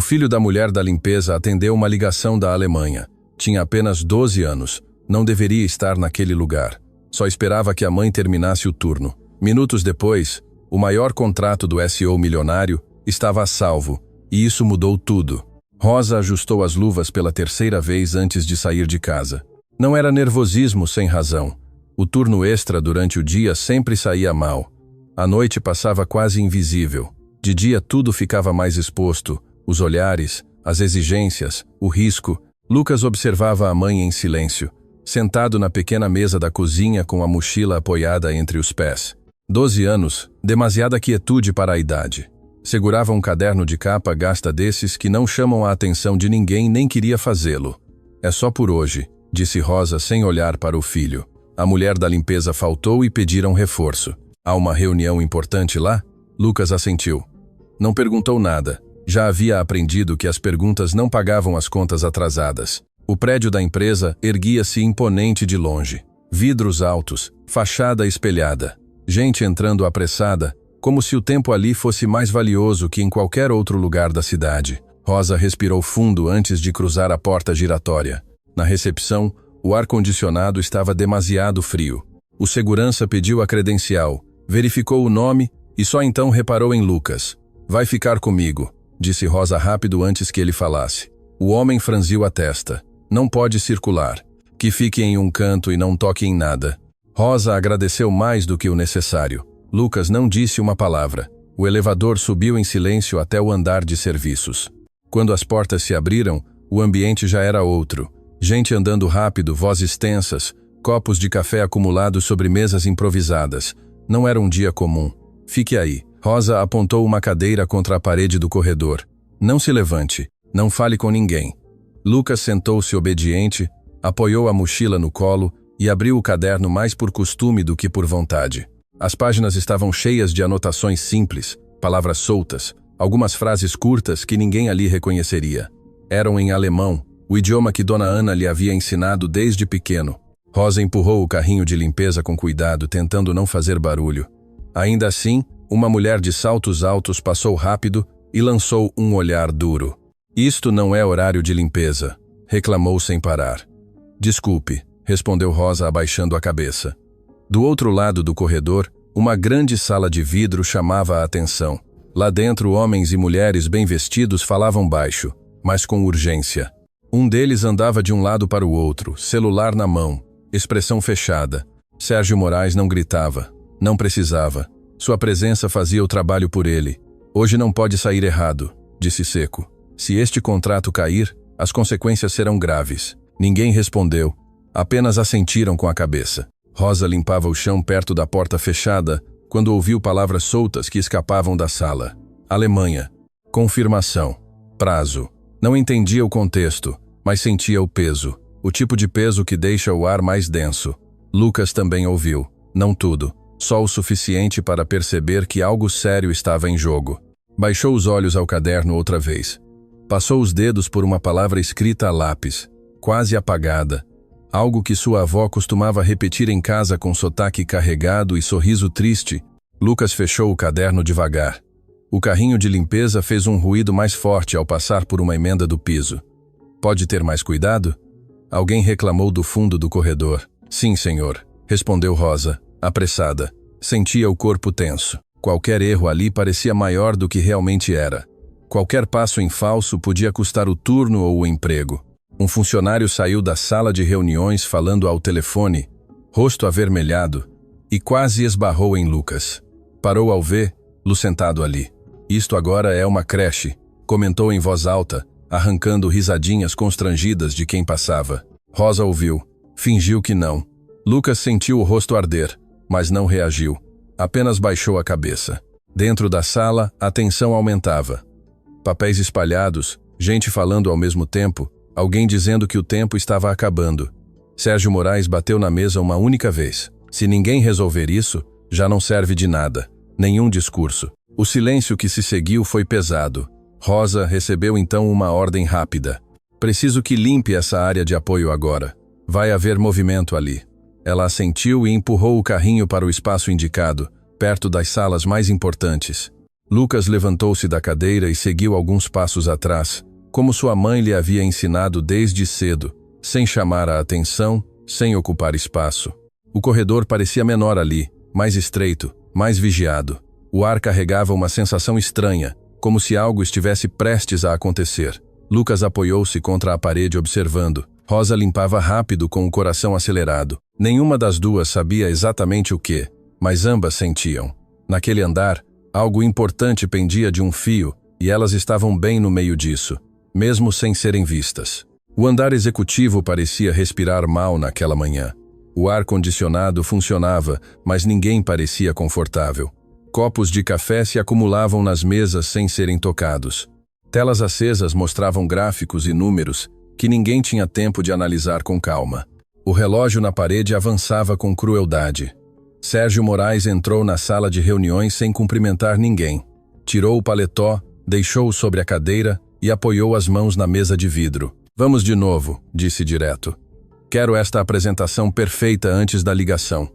O filho da mulher da limpeza atendeu uma ligação da Alemanha. Tinha apenas 12 anos. Não deveria estar naquele lugar. Só esperava que a mãe terminasse o turno. Minutos depois, o maior contrato do SEO milionário estava a salvo, e isso mudou tudo. Rosa ajustou as luvas pela terceira vez antes de sair de casa. Não era nervosismo sem razão. O turno extra durante o dia sempre saía mal. A noite passava quase invisível. De dia tudo ficava mais exposto. Os olhares, as exigências, o risco. Lucas observava a mãe em silêncio, sentado na pequena mesa da cozinha com a mochila apoiada entre os pés. 12 anos, demasiada quietude para a idade. Segurava um caderno de capa gasta desses que não chamam a atenção de ninguém nem queria fazê-lo. É só por hoje, disse Rosa sem olhar para o filho. A mulher da limpeza faltou e pediram reforço. Há uma reunião importante lá? Lucas assentiu. Não perguntou nada. Já havia aprendido que as perguntas não pagavam as contas atrasadas. O prédio da empresa erguia-se imponente de longe. Vidros altos, fachada espelhada. Gente entrando apressada, como se o tempo ali fosse mais valioso que em qualquer outro lugar da cidade. Rosa respirou fundo antes de cruzar a porta giratória. Na recepção, o ar-condicionado estava demasiado frio. O segurança pediu a credencial, verificou o nome e só então reparou em Lucas. Vai ficar comigo, disse Rosa rápido antes que ele falasse. O homem franziu a testa. Não pode circular. Que fique em um canto e não toque em nada. Rosa agradeceu mais do que o necessário. Lucas não disse uma palavra. O elevador subiu em silêncio até o andar de serviços. Quando as portas se abriram, o ambiente já era outro. Gente andando rápido, vozes tensas, copos de café acumulados sobre mesas improvisadas. Não era um dia comum. Fique aí. Rosa apontou uma cadeira contra a parede do corredor. Não se levante. Não fale com ninguém. Lucas sentou-se obediente, apoiou a mochila no colo e abriu o caderno mais por costume do que por vontade. As páginas estavam cheias de anotações simples, palavras soltas, algumas frases curtas que ninguém ali reconheceria. Eram em alemão, o idioma que Dona Ana lhe havia ensinado desde pequeno. Rosa empurrou o carrinho de limpeza com cuidado, tentando não fazer barulho. Ainda assim, uma mulher de saltos altos passou rápido e lançou um olhar duro. Isto não é horário de limpeza, reclamou sem parar. Desculpe, respondeu Rosa abaixando a cabeça. Do outro lado do corredor, uma grande sala de vidro chamava a atenção. Lá dentro, homens e mulheres bem vestidos falavam baixo, mas com urgência. Um deles andava de um lado para o outro, celular na mão, expressão fechada. Sérgio Moraes não gritava, não precisava. Sua presença fazia o trabalho por ele. Hoje não pode sair errado, disse seco. Se este contrato cair, as consequências serão graves. Ninguém respondeu, apenas assentiram com a cabeça. Rosa limpava o chão perto da porta fechada quando ouviu palavras soltas que escapavam da sala. Alemanha. Confirmação. Prazo. Não entendia o contexto, mas sentia o peso. O tipo de peso que deixa o ar mais denso. Lucas também ouviu. Não tudo. Só o suficiente para perceber que algo sério estava em jogo. Baixou os olhos ao caderno outra vez. Passou os dedos por uma palavra escrita a lápis, quase apagada. Algo que sua avó costumava repetir em casa com sotaque carregado e sorriso triste. Lucas fechou o caderno devagar. O carrinho de limpeza fez um ruído mais forte ao passar por uma emenda do piso. Pode ter mais cuidado? Alguém reclamou do fundo do corredor. Sim, senhor, respondeu Rosa, apressada. Sentia o corpo tenso. Qualquer erro ali parecia maior do que realmente era. Qualquer passo em falso podia custar o turno ou o emprego. Um funcionário saiu da sala de reuniões falando ao telefone, rosto avermelhado, e quase esbarrou em Lucas. Parou ao vê-lo sentado ali. Isto agora é uma creche, comentou em voz alta, arrancando risadinhas constrangidas de quem passava. Rosa ouviu, fingiu que não. Lucas sentiu o rosto arder, mas não reagiu. Apenas baixou a cabeça. Dentro da sala, a tensão aumentava. Papéis espalhados, gente falando ao mesmo tempo, alguém dizendo que o tempo estava acabando. Sérgio Moraes bateu na mesa uma única vez. Se ninguém resolver isso, já não serve de nada. Nenhum discurso. O silêncio que se seguiu foi pesado. Rosa recebeu então uma ordem rápida. Preciso que limpe essa área de apoio agora. Vai haver movimento ali. Ela assentiu e empurrou o carrinho para o espaço indicado, perto das salas mais importantes. Lucas levantou-se da cadeira e seguiu alguns passos atrás, como sua mãe lhe havia ensinado desde cedo, sem chamar a atenção, sem ocupar espaço. O corredor parecia menor ali, mais estreito, mais vigiado. O ar carregava uma sensação estranha, como se algo estivesse prestes a acontecer. Lucas apoiou-se contra a parede observando. Rosa limpava rápido com o coração acelerado. Nenhuma das duas sabia exatamente o que, mas ambas sentiam. Naquele andar, algo importante pendia de um fio, e elas estavam bem no meio disso, mesmo sem serem vistas. O andar executivo parecia respirar mal naquela manhã. O ar-condicionado funcionava, mas ninguém parecia confortável. Copos de café se acumulavam nas mesas sem serem tocados. Telas acesas mostravam gráficos e números que ninguém tinha tempo de analisar com calma. O relógio na parede avançava com crueldade. Sérgio Moraes entrou na sala de reuniões sem cumprimentar ninguém. Tirou o paletó, deixou-o sobre a cadeira e apoiou as mãos na mesa de vidro. Vamos de novo, disse direto. Quero esta apresentação perfeita antes da ligação.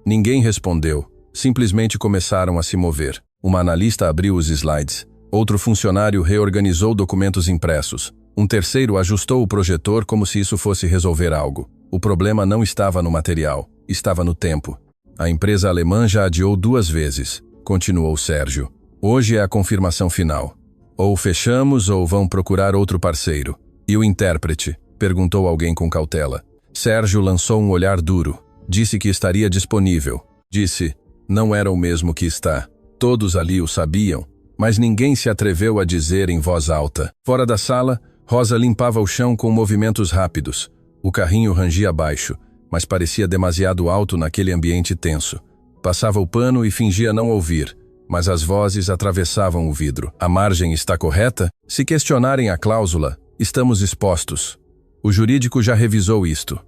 Ninguém respondeu. Simplesmente começaram a se mover. Uma analista abriu os slides. Outro funcionário reorganizou documentos impressos. Um terceiro ajustou o projetor como se isso fosse resolver algo. O problema não estava no material, estava no tempo. A empresa alemã já adiou 2 vezes, continuou Sérgio. Hoje é a confirmação final. Ou fechamos ou vão procurar outro parceiro. E o intérprete? Perguntou alguém com cautela. Sérgio lançou um olhar duro. Disse que estaria disponível. Disse, não era o mesmo que está. Todos ali o sabiam, mas ninguém se atreveu a dizer em voz alta. Fora da sala, Rosa limpava o chão com movimentos rápidos. O carrinho rangia abaixo, mas parecia demasiado alto naquele ambiente tenso. Passava o pano e fingia não ouvir, mas as vozes atravessavam o vidro. A margem está correta? Se questionarem a cláusula, estamos expostos. O jurídico já revisou isto.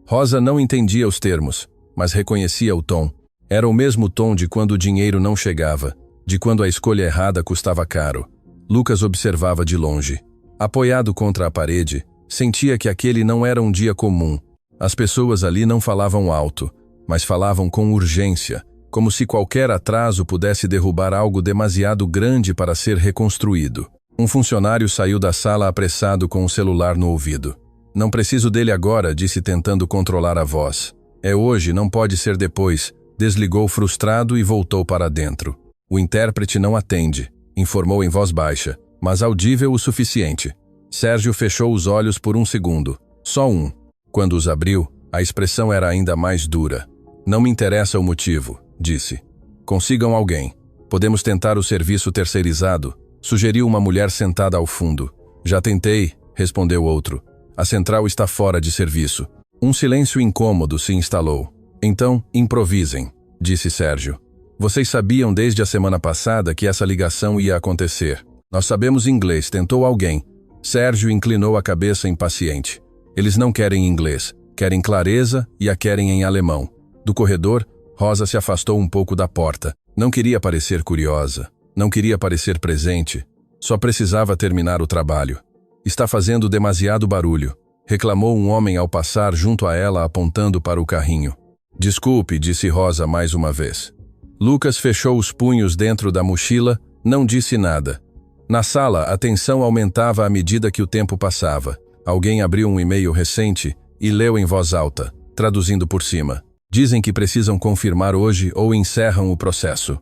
Rosa não entendia os termos, mas reconhecia o tom. Era o mesmo tom de quando o dinheiro não chegava, de quando a escolha errada custava caro. Lucas observava de longe. Apoiado contra a parede, sentia que aquele não era um dia comum. As pessoas ali não falavam alto, mas falavam com urgência, como se qualquer atraso pudesse derrubar algo demasiado grande para ser reconstruído. Um funcionário saiu da sala apressado com o celular no ouvido. Não preciso dele agora, disse tentando controlar a voz. É hoje, não pode ser depois. Desligou frustrado e voltou para dentro. O intérprete não atende, informou em voz baixa, mas audível o suficiente. Sérgio fechou os olhos por um segundo. Só um. Quando os abriu, a expressão era ainda mais dura. Não me interessa o motivo, disse. Consigam alguém. Podemos tentar o serviço terceirizado, sugeriu uma mulher sentada ao fundo. Já tentei, respondeu outro. A central está fora de serviço. Um silêncio incômodo se instalou. Então, improvisem, disse Sérgio. Vocês sabiam desde a semana passada que essa ligação ia acontecer. Nós sabemos inglês, tentou alguém. Sérgio inclinou a cabeça impaciente. Eles não querem inglês, querem clareza e a querem em alemão. Do corredor, Rosa se afastou um pouco da porta. Não queria parecer curiosa, não queria parecer presente. Só precisava terminar o trabalho. Está fazendo demasiado barulho, reclamou um homem ao passar junto a ela apontando para o carrinho. Desculpe, disse Rosa mais uma vez. Lucas fechou os punhos dentro da mochila, não disse nada. Na sala, a tensão aumentava à medida que o tempo passava. Alguém abriu um e-mail recente e leu em voz alta, traduzindo por cima. Dizem que precisam confirmar hoje ou encerram o processo.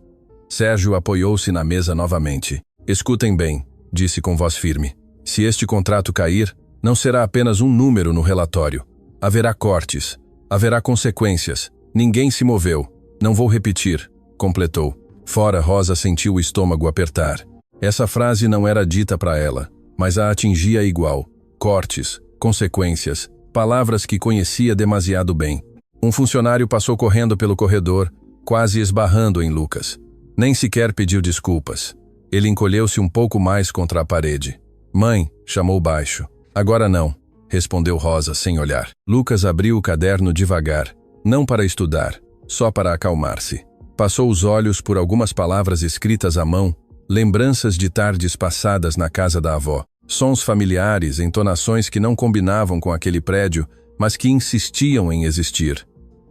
Sérgio apoiou-se na mesa novamente. Escutem bem, disse com voz firme. Se este contrato cair, não será apenas um número no relatório. Haverá cortes, haverá consequências. Ninguém se moveu. Não vou repetir, completou. Fora, Rosa sentiu o estômago apertar. Essa frase não era dita para ela, mas a atingia igual. Cortes, consequências, palavras que conhecia demasiado bem. Um funcionário passou correndo pelo corredor, quase esbarrando em Lucas. Nem sequer pediu desculpas. Ele encolheu-se um pouco mais contra a parede. Mãe, chamou baixo. Agora não, respondeu Rosa sem olhar. Lucas abriu o caderno devagar, não para estudar, só para acalmar-se. Passou os olhos por algumas palavras escritas à mão, lembranças de tardes passadas na casa da avó. Sons familiares, entonações que não combinavam com aquele prédio, mas que insistiam em existir.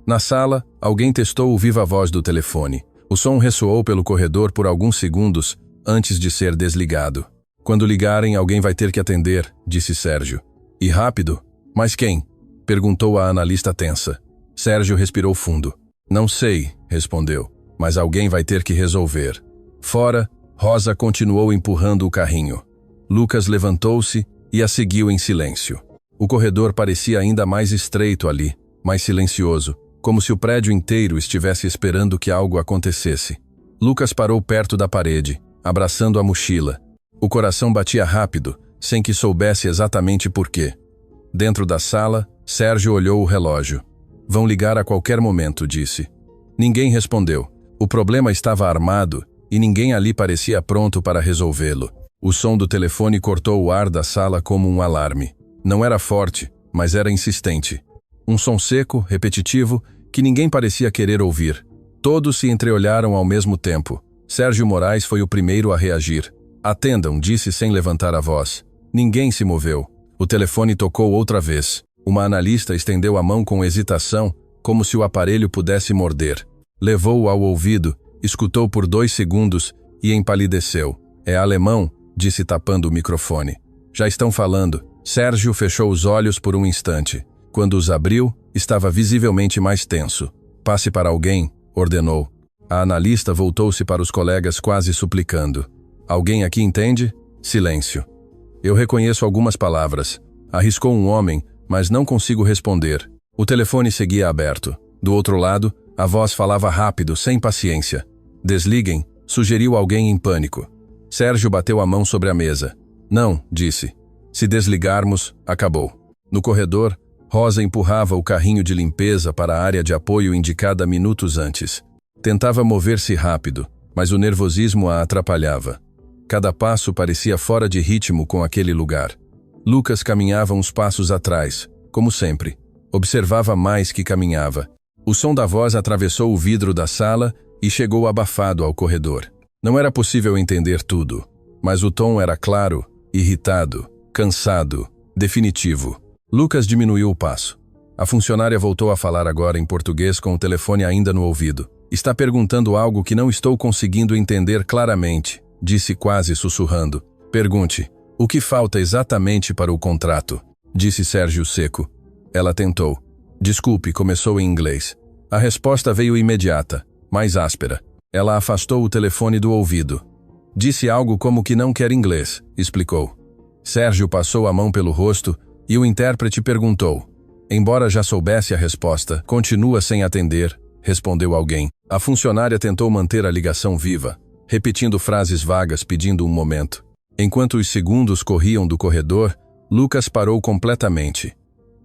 Na sala, alguém testou o viva-voz do telefone. O som ressoou pelo corredor por alguns segundos, antes de ser desligado. Quando ligarem, alguém vai ter que atender, disse Sérgio. E rápido? Mas quem? Perguntou a analista tensa. Sérgio respirou fundo. Não sei, respondeu, mas alguém vai ter que resolver. Fora, Rosa continuou empurrando o carrinho. Lucas levantou-se e a seguiu em silêncio. O corredor parecia ainda mais estreito ali, mais silencioso, como se o prédio inteiro estivesse esperando que algo acontecesse. Lucas parou perto da parede, abraçando a mochila. O coração batia rápido, sem que soubesse exatamente por quê. Dentro da sala, Sérgio olhou o relógio. Vão ligar a qualquer momento, disse. Ninguém respondeu. O problema estava armado e ninguém ali parecia pronto para resolvê-lo. O som do telefone cortou o ar da sala como um alarme. Não era forte, mas era insistente. Um som seco, repetitivo, que ninguém parecia querer ouvir. Todos se entreolharam ao mesmo tempo. Sérgio Moraes foi o primeiro a reagir. Atendam, disse sem levantar a voz. Ninguém se moveu. O telefone tocou outra vez. Uma analista estendeu a mão com hesitação, como se o aparelho pudesse morder. Levou-o ao ouvido, escutou por 2 segundos e empalideceu. É alemão, disse tapando o microfone. Já estão falando. Sérgio fechou os olhos por um instante. Quando os abriu, estava visivelmente mais tenso. Passe para alguém, ordenou. A analista voltou-se para os colegas quase suplicando. Alguém aqui entende? Silêncio. Eu reconheço algumas palavras. Arriscou um homem, mas não consigo responder. O telefone seguia aberto. Do outro lado, a voz falava rápido, sem paciência. Desliguem, sugeriu alguém em pânico. Sérgio bateu a mão sobre a mesa. Não, disse. Se desligarmos, acabou. No corredor, Rosa empurrava o carrinho de limpeza para a área de apoio indicada minutos antes. Tentava mover-se rápido, mas o nervosismo a atrapalhava. Cada passo parecia fora de ritmo com aquele lugar. Lucas caminhava uns passos atrás, como sempre. Observava mais que caminhava. O som da voz atravessou o vidro da sala e chegou abafado ao corredor. Não era possível entender tudo, mas o tom era claro, irritado, cansado, definitivo. Lucas diminuiu o passo. A funcionária voltou a falar agora em português com o telefone ainda no ouvido. Está perguntando algo que não estou conseguindo entender claramente, disse quase sussurrando. Pergunte, o que falta exatamente para o contrato? Disse Sérgio seco. Ela tentou. Desculpe, começou em inglês. A resposta veio imediata, mais áspera. Ela afastou o telefone do ouvido. Disse algo como que não quer inglês, explicou. Sérgio passou a mão pelo rosto e o intérprete perguntou. Embora já soubesse a resposta, continua sem atender, respondeu alguém. A funcionária tentou manter a ligação viva, repetindo frases vagas pedindo um momento. Enquanto os segundos corriam do corredor, Lucas parou completamente.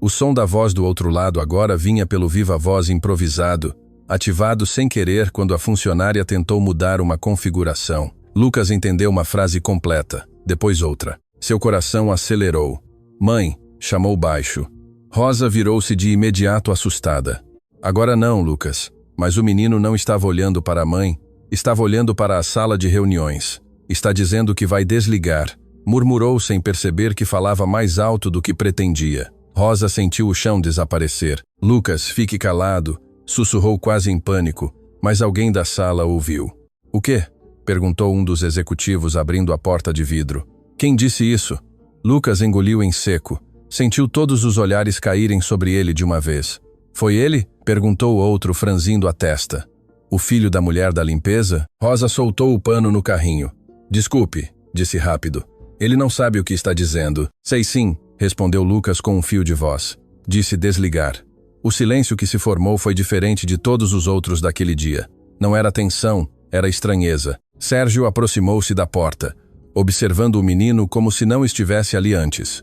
O som da voz do outro lado agora vinha pelo viva-voz improvisado, ativado sem querer quando a funcionária tentou mudar uma configuração. Lucas entendeu uma frase completa, depois outra. Seu coração acelerou. Mãe, chamou baixo. Rosa virou-se de imediato assustada. Agora não, Lucas. Mas o menino não estava olhando para a mãe, estava olhando para a sala de reuniões. Está dizendo que vai desligar. Murmurou sem perceber que falava mais alto do que pretendia. Rosa sentiu o chão desaparecer. Lucas, fique calado, sussurrou quase em pânico, mas alguém da sala ouviu. O quê? Perguntou um dos executivos abrindo a porta de vidro. Quem disse isso? Lucas engoliu em seco. Sentiu todos os olhares caírem sobre ele de uma vez. Foi ele? Perguntou outro, franzindo a testa. O filho da mulher da limpeza? Rosa soltou o pano no carrinho. Desculpe, disse rápido. Ele não sabe o que está dizendo. Sei sim, respondeu Lucas com um fio de voz. Disse desligar. O silêncio que se formou foi diferente de todos os outros daquele dia. Não era tensão, era estranheza. Sérgio aproximou-se da porta, observando o menino como se não estivesse ali antes.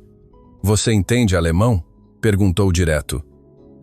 Você entende alemão? Perguntou direto.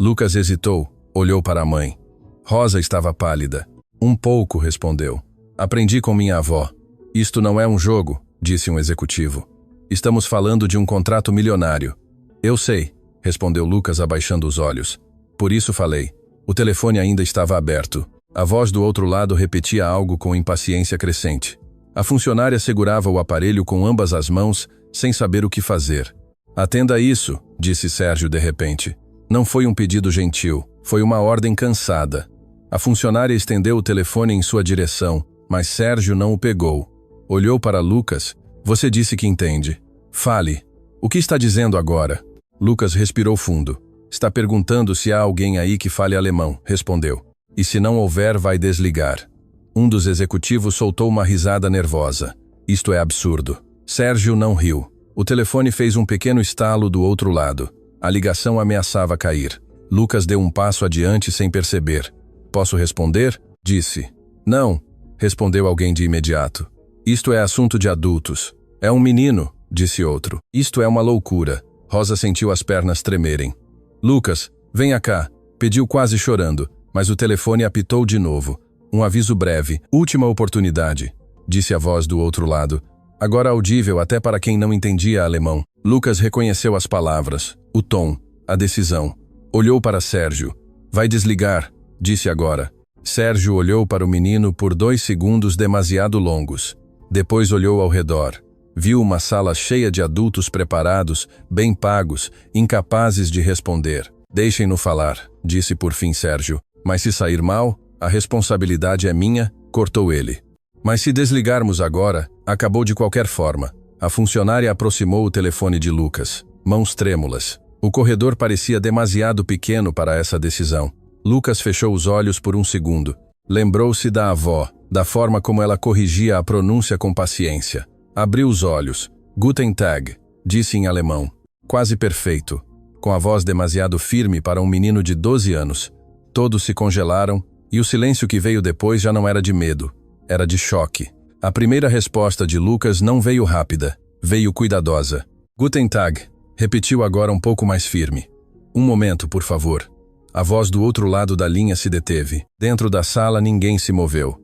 Lucas hesitou, olhou para a mãe. Rosa estava pálida. Um pouco, respondeu. Aprendi com minha avó. Isto não é um jogo, disse um executivo. Estamos falando de um contrato milionário. Eu sei, respondeu Lucas abaixando os olhos. Por isso falei. O telefone ainda estava aberto. A voz do outro lado repetia algo com impaciência crescente. A funcionária segurava o aparelho com ambas as mãos, sem saber o que fazer. Atenda isso, disse Sérgio de repente. Não foi um pedido gentil, foi uma ordem cansada. A funcionária estendeu o telefone em sua direção, mas Sérgio não o pegou. Olhou para Lucas. Você disse que entende. Fale. O que está dizendo agora? Lucas respirou fundo. Está perguntando se há alguém aí que fale alemão, respondeu. E se não houver, vai desligar. Um dos executivos soltou uma risada nervosa. Isto é absurdo. Sérgio não riu. O telefone fez um pequeno estalo do outro lado. A ligação ameaçava cair. Lucas deu um passo adiante sem perceber. Posso responder? Disse. Não, respondeu alguém de imediato. Isto é assunto de adultos. É um menino, disse outro. Isto é uma loucura. Rosa sentiu as pernas tremerem. Lucas, venha cá, pediu quase chorando, mas o telefone apitou de novo. Um aviso breve, última oportunidade, disse a voz do outro lado, agora audível até para quem não entendia alemão. Lucas reconheceu as palavras, o tom, a decisão. Olhou para Sérgio. Vai desligar, disse agora. Sérgio olhou para o menino por 2 segundos demasiado longos. Depois olhou ao redor. Viu uma sala cheia de adultos preparados, bem pagos, incapazes de responder. Deixem-no falar, disse por fim Sérgio. Mas se sair mal, a responsabilidade é minha, cortou ele. Mas se desligarmos agora, acabou de qualquer forma. A funcionária aproximou o telefone de Lucas. Mãos trêmulas. O corredor parecia demasiado pequeno para essa decisão. Lucas fechou os olhos por um segundo. Lembrou-se da avó, da forma como ela corrigia a pronúncia com paciência. Abriu os olhos. Guten Tag, disse em alemão. Quase perfeito. Com a voz demasiado firme para um menino de 12 anos. Todos se congelaram, e o silêncio que veio depois já não era de medo. Era de choque. A primeira resposta de Lucas não veio rápida. Veio cuidadosa. Guten Tag, repetiu agora um pouco mais firme. Um momento, por favor. A voz do outro lado da linha se deteve. Dentro da sala ninguém se moveu.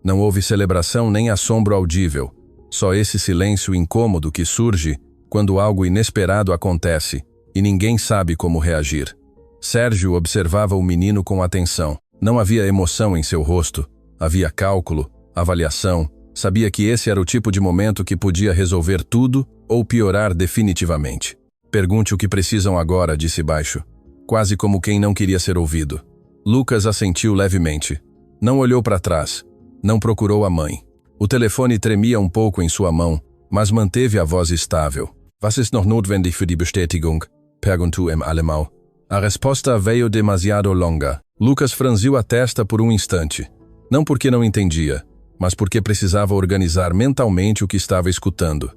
Não houve celebração nem assombro audível. Só esse silêncio incômodo que surge quando algo inesperado acontece e ninguém sabe como reagir. Sérgio observava o menino com atenção. Não havia emoção em seu rosto. Havia cálculo, avaliação. Sabia que esse era o tipo de momento que podia resolver tudo ou piorar definitivamente. Pergunte o que precisam agora, disse baixo, quase como quem não queria ser ouvido. Lucas assentiu levemente. Não olhou para trás. Não procurou a mãe. O telefone tremia um pouco em sua mão, mas manteve a voz estável. Was ist noch notwendig für die Bestätigung? Perguntou em alemão. A resposta veio demasiado longa. Lucas franziu a testa por um instante. Não porque não entendia, mas porque precisava organizar mentalmente o que estava escutando.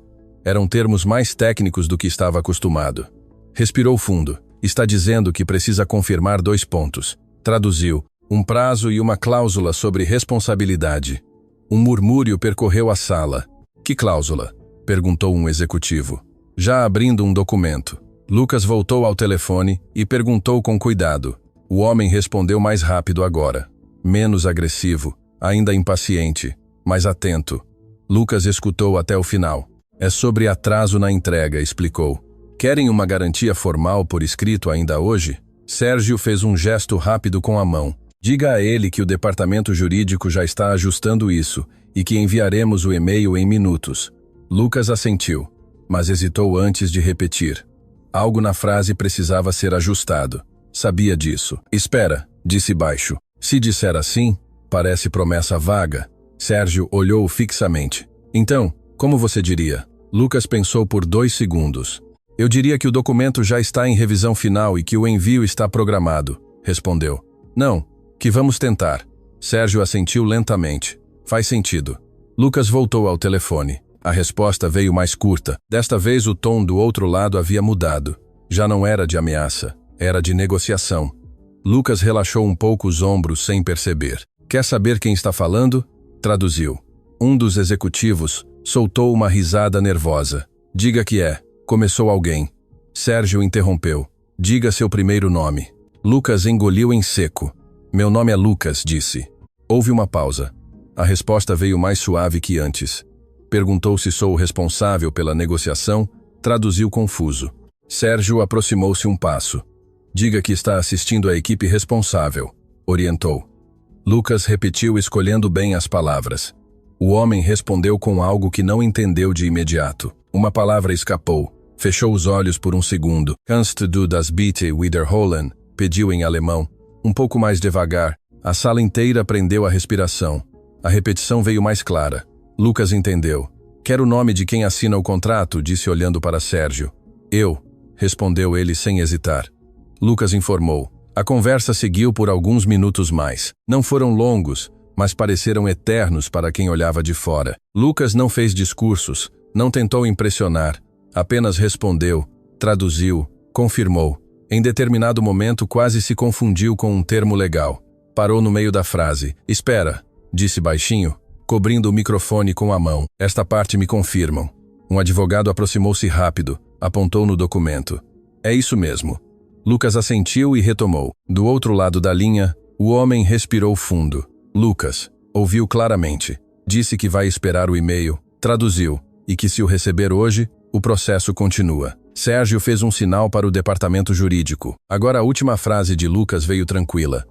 Eram termos mais técnicos do que estava acostumado. Respirou fundo. Está dizendo que precisa confirmar 2 pontos. Traduziu. Um prazo e uma cláusula sobre responsabilidade. Um murmúrio percorreu a sala. Que cláusula? Perguntou um executivo. Já abrindo um documento. Lucas voltou ao telefone e perguntou com cuidado. O homem respondeu mais rápido agora. Menos agressivo, ainda impaciente, mas atento. Lucas escutou até o final. É sobre atraso na entrega, explicou. Querem uma garantia formal por escrito ainda hoje? Sérgio fez um gesto rápido com a mão. Diga a ele que o departamento jurídico já está ajustando isso e que enviaremos o e-mail em minutos. Lucas assentiu, mas hesitou antes de repetir. Algo na frase precisava ser ajustado. Sabia disso. Espera, disse baixo. Se disser assim, parece promessa vaga. Sérgio olhou fixamente. Então, como você diria? Lucas pensou por 2 segundos. Eu diria que o documento já está em revisão final e que o envio está programado, respondeu. Não, que vamos tentar. Sérgio assentiu lentamente. Faz sentido. Lucas voltou ao telefone. A resposta veio mais curta. Desta vez o tom do outro lado havia mudado. Já não era de ameaça, era de negociação. Lucas relaxou um pouco os ombros sem perceber. Quer saber quem está falando? Traduziu. Um dos executivos soltou uma risada nervosa. Diga que é. Começou alguém. Sérgio interrompeu. Diga seu primeiro nome. Lucas engoliu em seco. Meu nome é Lucas, disse. Houve uma pausa. A resposta veio mais suave que antes. Perguntou se sou o responsável pela negociação, traduziu confuso. Sérgio aproximou-se um passo. Diga que está assistindo a equipe responsável, orientou. Lucas repetiu escolhendo bem as palavras. O homem respondeu com algo que não entendeu de imediato. Uma palavra escapou. Fechou os olhos por um segundo. Kannst du das bitte wiederholen? Pediu em alemão. Um pouco mais devagar. A sala inteira prendeu a respiração. A repetição veio mais clara. Lucas entendeu. Quer o nome de quem assina o contrato? Disse olhando para Sérgio. Eu, respondeu ele sem hesitar. Lucas informou. A conversa seguiu por alguns minutos mais. Não foram longos, mas pareceram eternos para quem olhava de fora. Lucas não fez discursos, não tentou impressionar, apenas respondeu, traduziu, confirmou. Em determinado momento quase se confundiu com um termo legal. Parou no meio da frase. Espera, disse baixinho, cobrindo o microfone com a mão. Esta parte me confirmam. Um advogado aproximou-se rápido, apontou no documento. É isso mesmo. Lucas assentiu e retomou. Do outro lado da linha, o homem respirou fundo. Lucas ouviu claramente. Disse que vai esperar o e-mail, traduziu, e que se o receber hoje, o processo continua. Sérgio fez um sinal para o departamento jurídico. Agora a última frase de Lucas veio tranquila.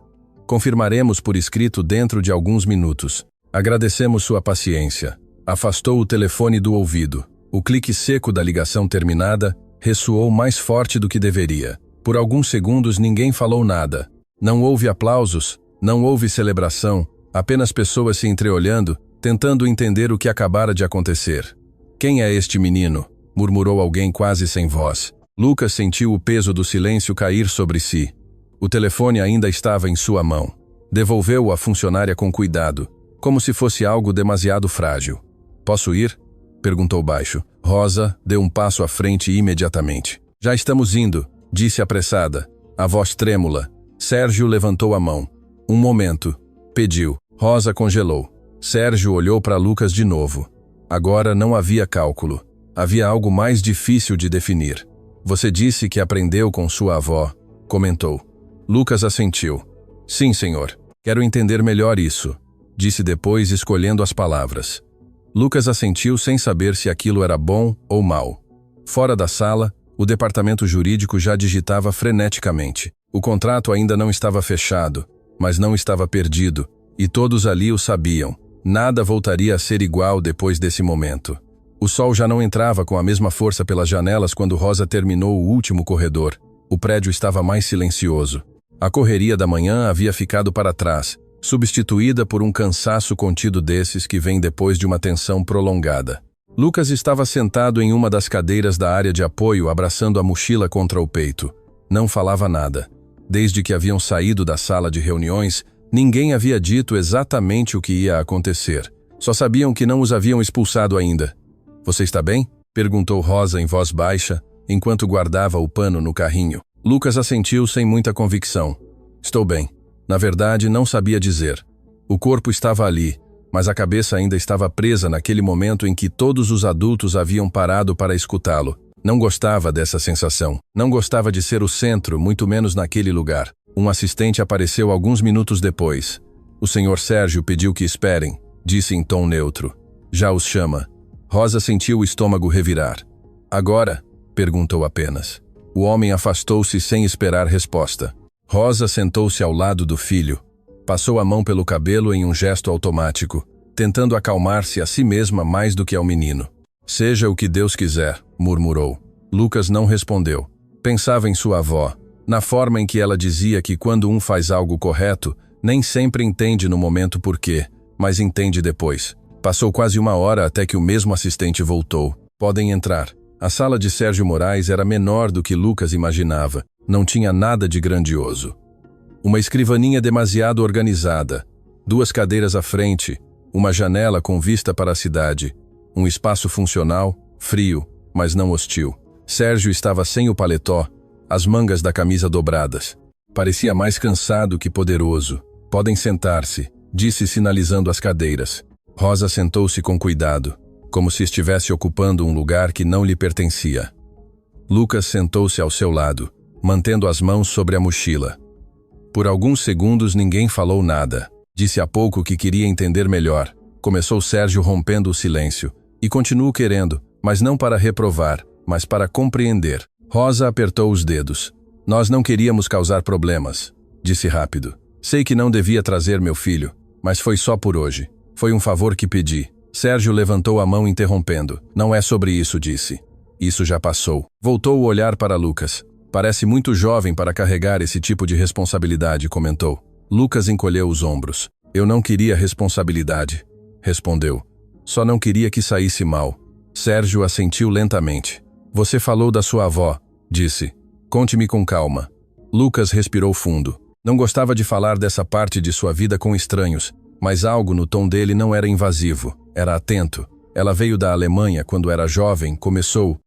Confirmaremos por escrito dentro de alguns minutos. Agradecemos sua paciência. Afastou o telefone do ouvido. O clique seco da ligação terminada ressoou mais forte do que deveria. Por alguns segundos ninguém falou nada. Não houve aplausos, não houve celebração, apenas pessoas se entreolhando, tentando entender o que acabara de acontecer. Quem é este menino? Murmurou alguém quase sem voz. Lucas sentiu o peso do silêncio cair sobre si. O telefone ainda estava em sua mão. Devolveu-o à funcionária com cuidado, como se fosse algo demasiado frágil. Posso ir? Perguntou baixo. Rosa deu um passo à frente imediatamente. Já estamos indo, disse apressada, a voz trêmula. Sérgio levantou a mão. Um momento, pediu. Rosa congelou. Sérgio olhou para Lucas de novo. Agora não havia cálculo. Havia algo mais difícil de definir. Você disse que aprendeu com sua avó, comentou. Lucas assentiu. Sim, senhor. Quero entender melhor isso, disse depois escolhendo as palavras. Lucas assentiu sem saber se aquilo era bom ou mal. Fora da sala, o departamento jurídico já digitava freneticamente. O contrato ainda não estava fechado, mas não estava perdido, e todos ali o sabiam. Nada voltaria a ser igual depois desse momento. O sol já não entrava com a mesma força pelas janelas quando Rosa terminou o último corredor. O prédio estava mais silencioso. A correria da manhã havia ficado para trás, substituída por um cansaço contido desses que vem depois de uma tensão prolongada. Lucas estava sentado em uma das cadeiras da área de apoio, abraçando a mochila contra o peito. Não falava nada. Desde que haviam saído da sala de reuniões, ninguém havia dito exatamente o que ia acontecer. Só sabiam que não os haviam expulsado ainda. Você está bem? Perguntou Rosa em voz baixa, enquanto guardava o pano no carrinho. Lucas assentiu sem muita convicção. Estou bem. Na verdade, não sabia dizer. O corpo estava ali, mas a cabeça ainda estava presa naquele momento em que todos os adultos haviam parado para escutá-lo. Não gostava dessa sensação. Não gostava de ser o centro, muito menos naquele lugar. Um assistente apareceu alguns minutos depois. O senhor Sérgio pediu que esperem, disse em tom neutro. Já os chama. Rosa sentiu o estômago revirar. Agora? Perguntou apenas. O homem afastou-se sem esperar resposta. Rosa sentou-se ao lado do filho. Passou a mão pelo cabelo em um gesto automático, tentando acalmar-se a si mesma mais do que ao menino. Seja o que Deus quiser, murmurou. Lucas não respondeu. Pensava em sua avó, na forma em que ela dizia que quando um faz algo correto, nem sempre entende no momento por quê, mas entende depois. Passou quase uma hora até que o mesmo assistente voltou. Podem entrar. A sala de Sérgio Moraes era menor do que Lucas imaginava. Não tinha nada de grandioso. Uma escrivaninha demasiado organizada, 2 cadeiras à frente, uma janela com vista para a cidade, um espaço funcional, frio, mas não hostil. Sérgio estava sem o paletó, as mangas da camisa dobradas. Parecia mais cansado que poderoso. Podem sentar-se, disse sinalizando as cadeiras. Rosa sentou-se com cuidado, como se estivesse ocupando um lugar que não lhe pertencia. Lucas sentou-se ao seu lado, mantendo as mãos sobre a mochila. Por alguns segundos ninguém falou nada. Disse há pouco que queria entender melhor. Começou Sérgio rompendo o silêncio. E continuo querendo, mas não para reprovar, mas para compreender. Rosa apertou os dedos. Nós não queríamos causar problemas, disse rápido. Sei que não devia trazer meu filho, mas foi só por hoje. Foi um favor que pedi. Sérgio levantou a mão interrompendo. Não é sobre isso, disse. Isso já passou. Voltou o olhar para Lucas. Parece muito jovem para carregar esse tipo de responsabilidade, comentou. Lucas encolheu os ombros. Eu não queria responsabilidade, respondeu. Só não queria que saísse mal. Sérgio assentiu lentamente. Você falou da sua avó, disse. Conte-me com calma. Lucas respirou fundo. Não gostava de falar dessa parte de sua vida com estranhos, mas algo no tom dele não era invasivo, era atento. Ela veio da Alemanha quando era jovem,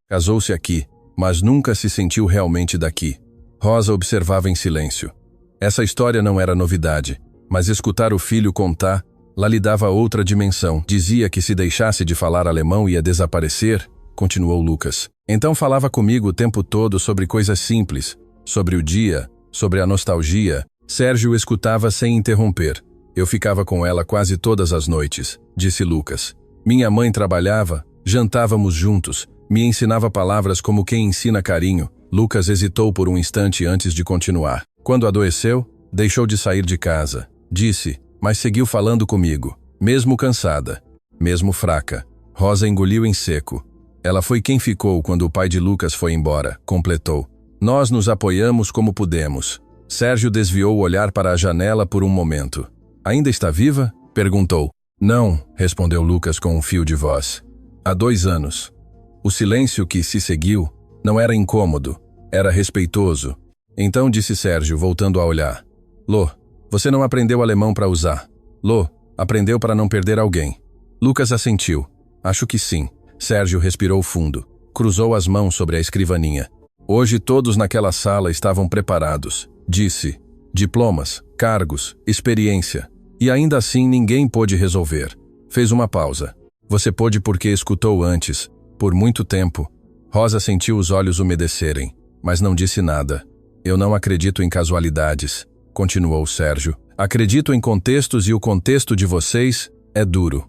casou-se aqui, mas nunca se sentiu realmente daqui. Rosa observava em silêncio. Essa história não era novidade, mas escutar o filho contar, lá lhe dava outra dimensão. Dizia que se deixasse de falar alemão ia desaparecer, continuou Lucas. Então falava comigo o tempo todo sobre coisas simples, sobre o dia, sobre a nostalgia. Sérgio escutava sem interromper. Eu ficava com ela quase todas as noites, disse Lucas. Minha mãe trabalhava, jantávamos juntos, me ensinava palavras como quem ensina carinho. Lucas hesitou por um instante antes de continuar. Quando adoeceu, deixou de sair de casa. Disse, mas seguiu falando comigo, mesmo cansada, mesmo fraca. Rosa engoliu em seco. Ela foi quem ficou quando o pai de Lucas foi embora, completou. Nós nos apoiamos como pudemos. Sérgio desviou o olhar para a janela por um momento. Ainda está viva? Perguntou. Não, respondeu Lucas com um fio de voz. Há 2 anos. O silêncio que se seguiu não era incômodo, era respeitoso. Então disse Sérgio, voltando a olhar. Lô, você não aprendeu alemão para usar. Lô, aprendeu para não perder alguém. Lucas assentiu. Acho que sim. Sérgio respirou fundo. Cruzou as mãos sobre a escrivaninha. Hoje todos naquela sala estavam preparados. Disse. Diplomas, cargos, experiência. E ainda assim ninguém pôde resolver. Fez uma pausa. Você pôde porque escutou antes. Por muito tempo. Rosa sentiu os olhos umedecerem, mas não disse nada. Eu não acredito em casualidades, continuou Sérgio. Acredito em contextos e o contexto de vocês é duro.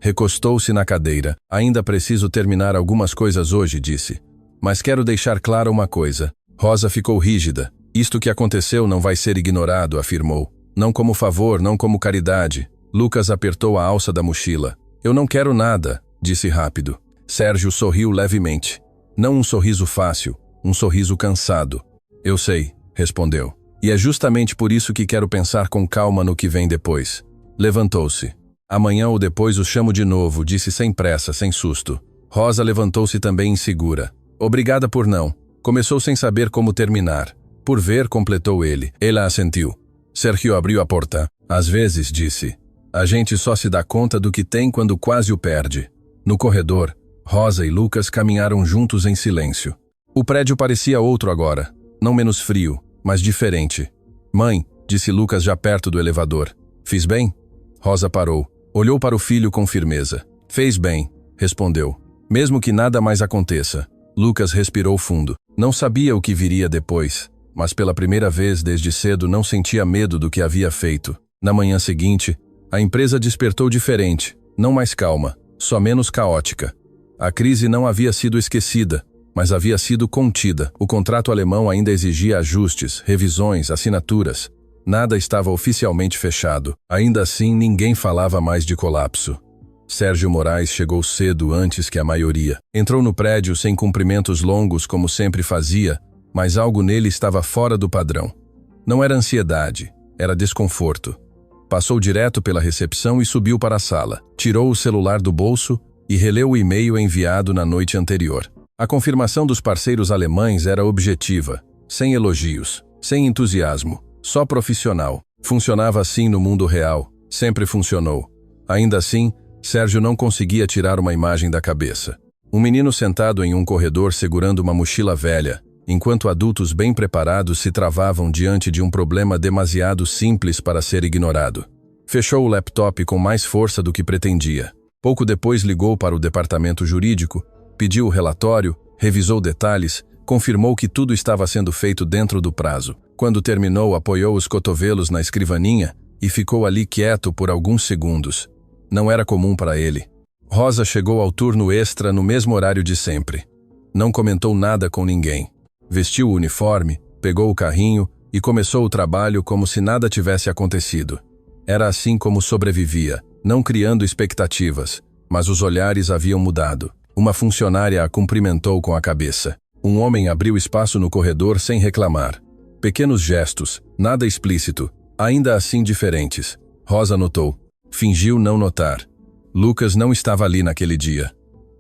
Recostou-se na cadeira. Ainda preciso terminar algumas coisas hoje, disse. Mas quero deixar clara uma coisa. Rosa ficou rígida. Isto que aconteceu não vai ser ignorado, afirmou. Não como favor, não como caridade. Lucas apertou a alça da mochila. Eu não quero nada, disse rápido. Sérgio sorriu levemente. Não um sorriso fácil, um sorriso cansado. Eu sei, respondeu. E é justamente por isso que quero pensar com calma no que vem depois. Levantou-se. Amanhã ou depois o chamo de novo, disse sem pressa, sem susto. Rosa levantou-se também insegura. Obrigada por não. Começou sem saber como terminar. Por ver, completou ele. Ela assentiu. Sérgio abriu a porta. Às vezes, disse, a gente só se dá conta do que tem quando quase o perde. No corredor, Rosa e Lucas caminharam juntos em silêncio. O prédio parecia outro agora. Não menos frio, mas diferente. Mãe, disse Lucas já perto do elevador. Fiz bem? Rosa parou. Olhou para o filho com firmeza. Fez bem, respondeu. Mesmo que nada mais aconteça. Lucas respirou fundo. Não sabia o que viria depois, mas pela primeira vez desde cedo não sentia medo do que havia feito. Na manhã seguinte, a empresa despertou diferente, não mais calma, só menos caótica. A crise não havia sido esquecida, mas havia sido contida. O contrato alemão ainda exigia ajustes, revisões, assinaturas. Nada estava oficialmente fechado. Ainda assim, ninguém falava mais de colapso. Sérgio Moraes chegou cedo antes que a maioria. Entrou no prédio sem cumprimentos longos como sempre fazia, mas algo nele estava fora do padrão. Não era ansiedade, era desconforto. Passou direto pela recepção e subiu para a sala. Tirou o celular do bolso e releu o e-mail enviado na noite anterior. A confirmação dos parceiros alemães era objetiva, sem elogios, sem entusiasmo, só profissional. Funcionava assim no mundo real, sempre funcionou. Ainda assim, Sérgio não conseguia tirar uma imagem da cabeça. Um menino sentado em um corredor segurando uma mochila velha, enquanto adultos bem preparados se travavam diante de um problema demasiado simples para ser ignorado. Fechou o laptop com mais força do que pretendia. Pouco depois ligou para o departamento jurídico, pediu o relatório, revisou detalhes, confirmou que tudo estava sendo feito dentro do prazo. Quando terminou, apoiou os cotovelos na escrivaninha e ficou ali quieto por alguns segundos. Não era comum para ele. Rosa chegou ao turno extra no mesmo horário de sempre. Não comentou nada com ninguém. Vestiu o uniforme, pegou o carrinho e começou o trabalho como se nada tivesse acontecido. Era assim como sobrevivia, não criando expectativas, mas os olhares haviam mudado. Uma funcionária a cumprimentou com a cabeça. Um homem abriu espaço no corredor sem reclamar. Pequenos gestos, nada explícito, ainda assim diferentes. Rosa notou. Fingiu não notar. Lucas não estava ali naquele dia.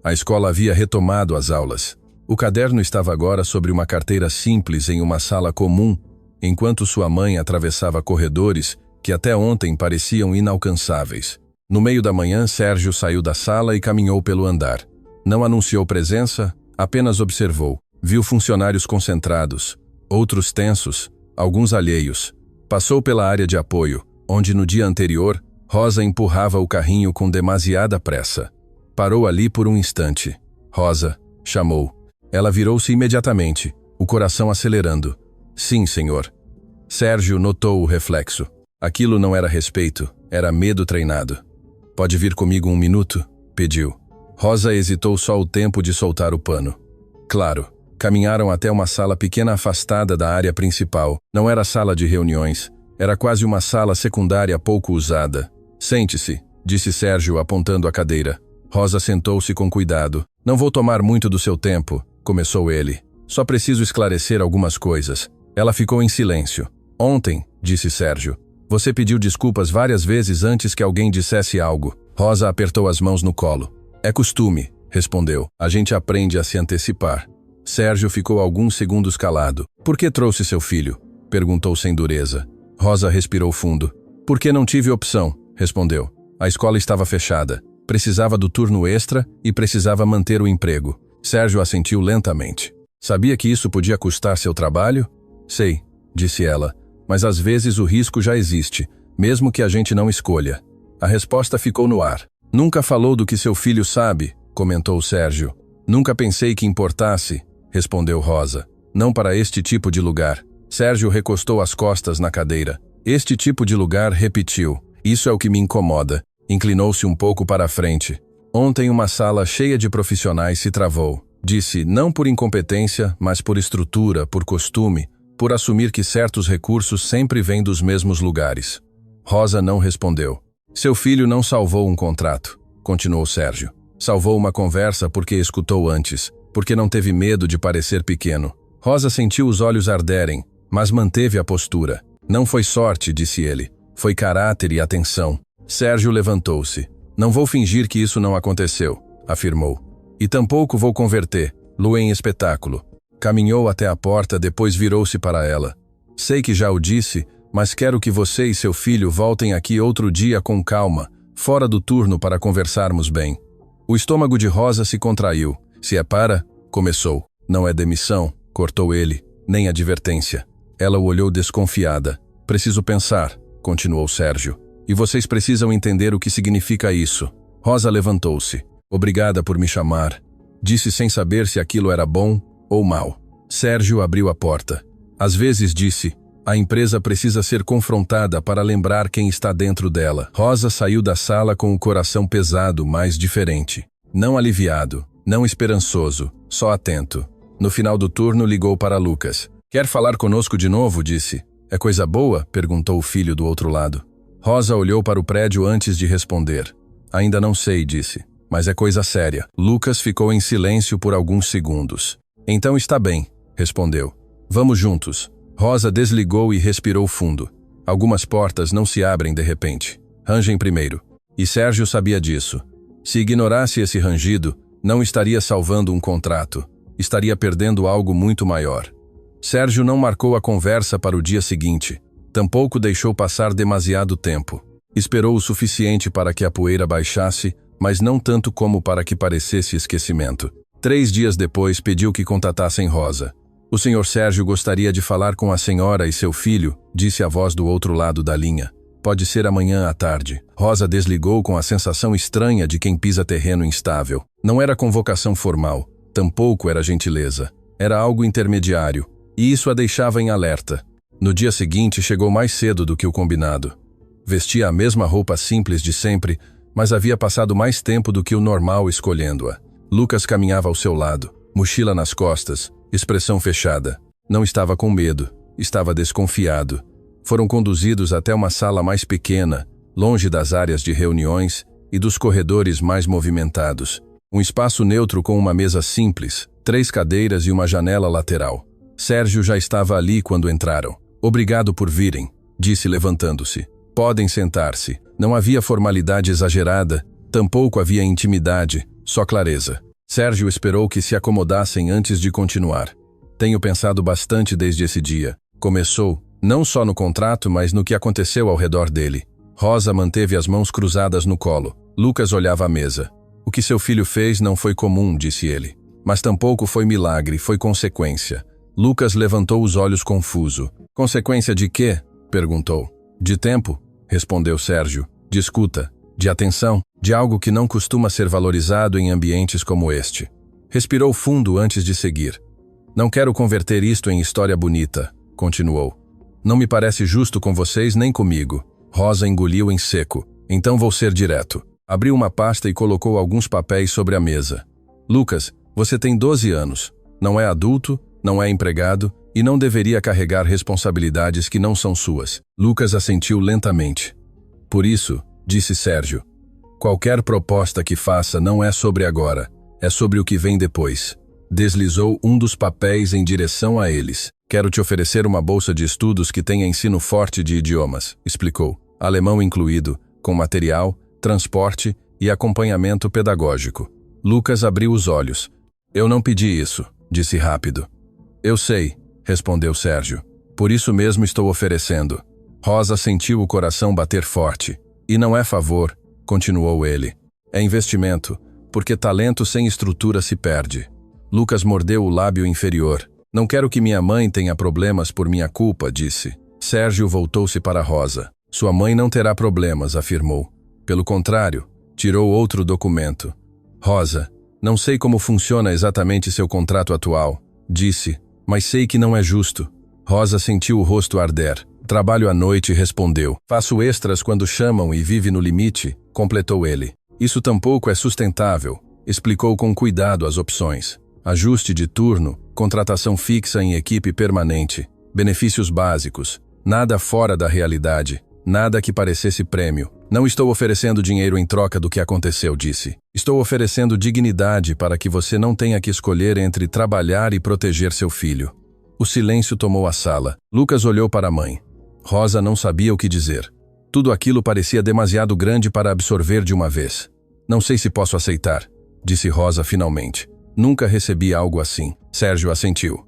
A escola havia retomado as aulas. O caderno estava agora sobre uma carteira simples em uma sala comum, enquanto sua mãe atravessava corredores que até ontem pareciam inalcançáveis. No meio da manhã, Sérgio saiu da sala e caminhou pelo andar. Não anunciou presença, apenas observou. Viu funcionários concentrados, outros tensos, alguns alheios. Passou pela área de apoio, onde no dia anterior, Rosa empurrava o carrinho com demasiada pressa. Parou ali por um instante. Rosa, chamou. Ela virou-se imediatamente, o coração acelerando. Sim, senhor. Sérgio notou o reflexo. Aquilo não era respeito, era medo treinado. Pode vir comigo 1 minuto? Pediu. Rosa hesitou só o tempo de soltar o pano. Claro. Caminharam até uma sala pequena afastada da área principal. Não era sala de reuniões. Era quase uma sala secundária pouco usada. Sente-se, disse Sérgio apontando a cadeira. Rosa sentou-se com cuidado. Não vou tomar muito do seu tempo, começou ele. Só preciso esclarecer algumas coisas. Ela ficou em silêncio. Ontem, disse Sérgio, você pediu desculpas várias vezes antes que alguém dissesse algo. Rosa apertou as mãos no colo. É costume, respondeu. A gente aprende a se antecipar. Sérgio ficou alguns segundos calado. Por que trouxe seu filho? Perguntou sem dureza. Rosa respirou fundo. Porque não tive opção, respondeu. A escola estava fechada. Precisava do turno extra e precisava manter o emprego. Sérgio assentiu lentamente. Sabia que isso podia custar seu trabalho? Sei, disse ela. Mas às vezes o risco já existe, mesmo que a gente não escolha. A resposta ficou no ar. Nunca falou do que seu filho sabe, comentou Sérgio. Nunca pensei que importasse, respondeu Rosa. Não para este tipo de lugar. Sérgio recostou as costas na cadeira. Este tipo de lugar, repetiu. Isso é o que me incomoda. Inclinou-se um pouco para a frente. Ontem uma sala cheia de profissionais se travou. Disse, não por incompetência, mas por estrutura, por costume, por assumir que certos recursos sempre vêm dos mesmos lugares. Rosa não respondeu. Seu filho não salvou um contrato, continuou Sérgio. Salvou uma conversa porque escutou antes, porque não teve medo de parecer pequeno. Rosa sentiu os olhos arderem, mas manteve a postura. Não foi sorte, disse ele. Foi caráter e atenção. Sérgio levantou-se. Não vou fingir que isso não aconteceu, afirmou. E tampouco vou converter, Lu em espetáculo. Caminhou até a porta, depois virou-se para ela. Sei que já o disse, mas quero que você e seu filho voltem aqui outro dia com calma, fora do turno para conversarmos bem. O estômago de Rosa se contraiu. Se é para, começou. Não é demissão, cortou ele, nem advertência. Ela o olhou desconfiada. Preciso pensar, continuou Sérgio. E vocês precisam entender o que significa isso. Rosa levantou-se. Obrigada por me chamar. Disse sem saber se aquilo era bom ou mal. Sérgio abriu a porta. Às vezes disse, a empresa precisa ser confrontada para lembrar quem está dentro dela. Rosa saiu da sala com o coração pesado, mas diferente. Não aliviado, não esperançoso, só atento. No final do turno ligou para Lucas. Quer falar conosco de novo? Disse. É coisa boa? Perguntou o filho do outro lado. Rosa olhou para o prédio antes de responder. Ainda não sei, disse. Mas é coisa séria. Lucas ficou em silêncio por alguns segundos. Então está bem, respondeu. Vamos juntos. Rosa desligou e respirou fundo. Algumas portas não se abrem de repente. Rangem primeiro. E Sérgio sabia disso. Se ignorasse esse rangido, não estaria salvando um contrato. Estaria perdendo algo muito maior. Sérgio não marcou a conversa para o dia seguinte. Tampouco deixou passar demasiado tempo. Esperou o suficiente para que a poeira baixasse, mas não tanto como para que parecesse esquecimento. 3 dias depois, pediu que contatassem Rosa. O senhor Sérgio gostaria de falar com a senhora e seu filho, disse a voz do outro lado da linha. Pode ser amanhã à tarde. Rosa desligou com a sensação estranha de quem pisa terreno instável. Não era convocação formal, tampouco era gentileza. Era algo intermediário, e isso a deixava em alerta. No dia seguinte, chegou mais cedo do que o combinado. Vestia a mesma roupa simples de sempre, mas havia passado mais tempo do que o normal escolhendo-a. Lucas caminhava ao seu lado, mochila nas costas, expressão fechada. Não estava com medo, estava desconfiado. Foram conduzidos até uma sala mais pequena, longe das áreas de reuniões e dos corredores mais movimentados. Um espaço neutro com uma mesa simples, 3 cadeiras e uma janela lateral. Sérgio já estava ali quando entraram. Obrigado por virem, disse levantando-se. Podem sentar-se. Não havia formalidade exagerada, Tampouco havia intimidade, só clareza. Sérgio esperou que se acomodassem antes de continuar. Tenho pensado bastante desde esse dia. Começou, não só no contrato, mas no que aconteceu ao redor dele. Rosa manteve as mãos cruzadas no colo. Lucas olhava a mesa. O que seu filho fez não foi comum, disse ele. Mas tampouco foi milagre, foi consequência. Lucas levantou os olhos confuso. Consequência de quê? Perguntou. De tempo, respondeu Sérgio. De escuta, de atenção, de algo que não costuma ser valorizado em ambientes como este. Respirou fundo antes de seguir. Não quero converter isto em história bonita, continuou. Não me parece justo com vocês nem comigo. Rosa engoliu em seco. Então vou ser direto. Abriu uma pasta e colocou alguns papéis sobre a mesa. Lucas, você tem 12 anos. Não é adulto, não é empregado e não deveria carregar responsabilidades que não são suas. Lucas assentiu lentamente. Por isso, disse Sérgio, qualquer proposta que faça não é sobre agora, é sobre o que vem depois. Deslizou um dos papéis em direção a eles. Quero te oferecer uma bolsa de estudos que tenha ensino forte de idiomas, explicou. Alemão incluído, com material, transporte e acompanhamento pedagógico. Lucas abriu os olhos. Eu não pedi isso, disse rápido. Eu sei, respondeu Sérgio. Por isso mesmo estou oferecendo. Rosa sentiu o coração bater forte. E não é favor, continuou ele. É investimento, porque talento sem estrutura se perde. Lucas mordeu o lábio inferior. Não quero que minha mãe tenha problemas por minha culpa, disse. Sérgio voltou-se para Rosa. Sua mãe não terá problemas, afirmou. Pelo contrário, tirou outro documento. Rosa, não sei como funciona exatamente seu contrato atual, disse, mas sei que não é justo. Rosa sentiu o rosto arder. Trabalho à noite, respondeu. Faço extras quando chamam e vive no limite, completou ele. Isso tampouco é sustentável, explicou com cuidado as opções. Ajuste de turno, contratação fixa em equipe permanente, benefícios básicos, nada fora da realidade, nada que parecesse prêmio. Não estou oferecendo dinheiro em troca do que aconteceu, disse. Estou oferecendo dignidade para que você não tenha que escolher entre trabalhar e proteger seu filho. O silêncio tomou a sala. Lucas olhou para a mãe. Rosa não sabia o que dizer. Tudo aquilo parecia demasiado grande para absorver de uma vez. Não sei se posso aceitar, disse Rosa finalmente. Nunca recebi algo assim. Sérgio assentiu.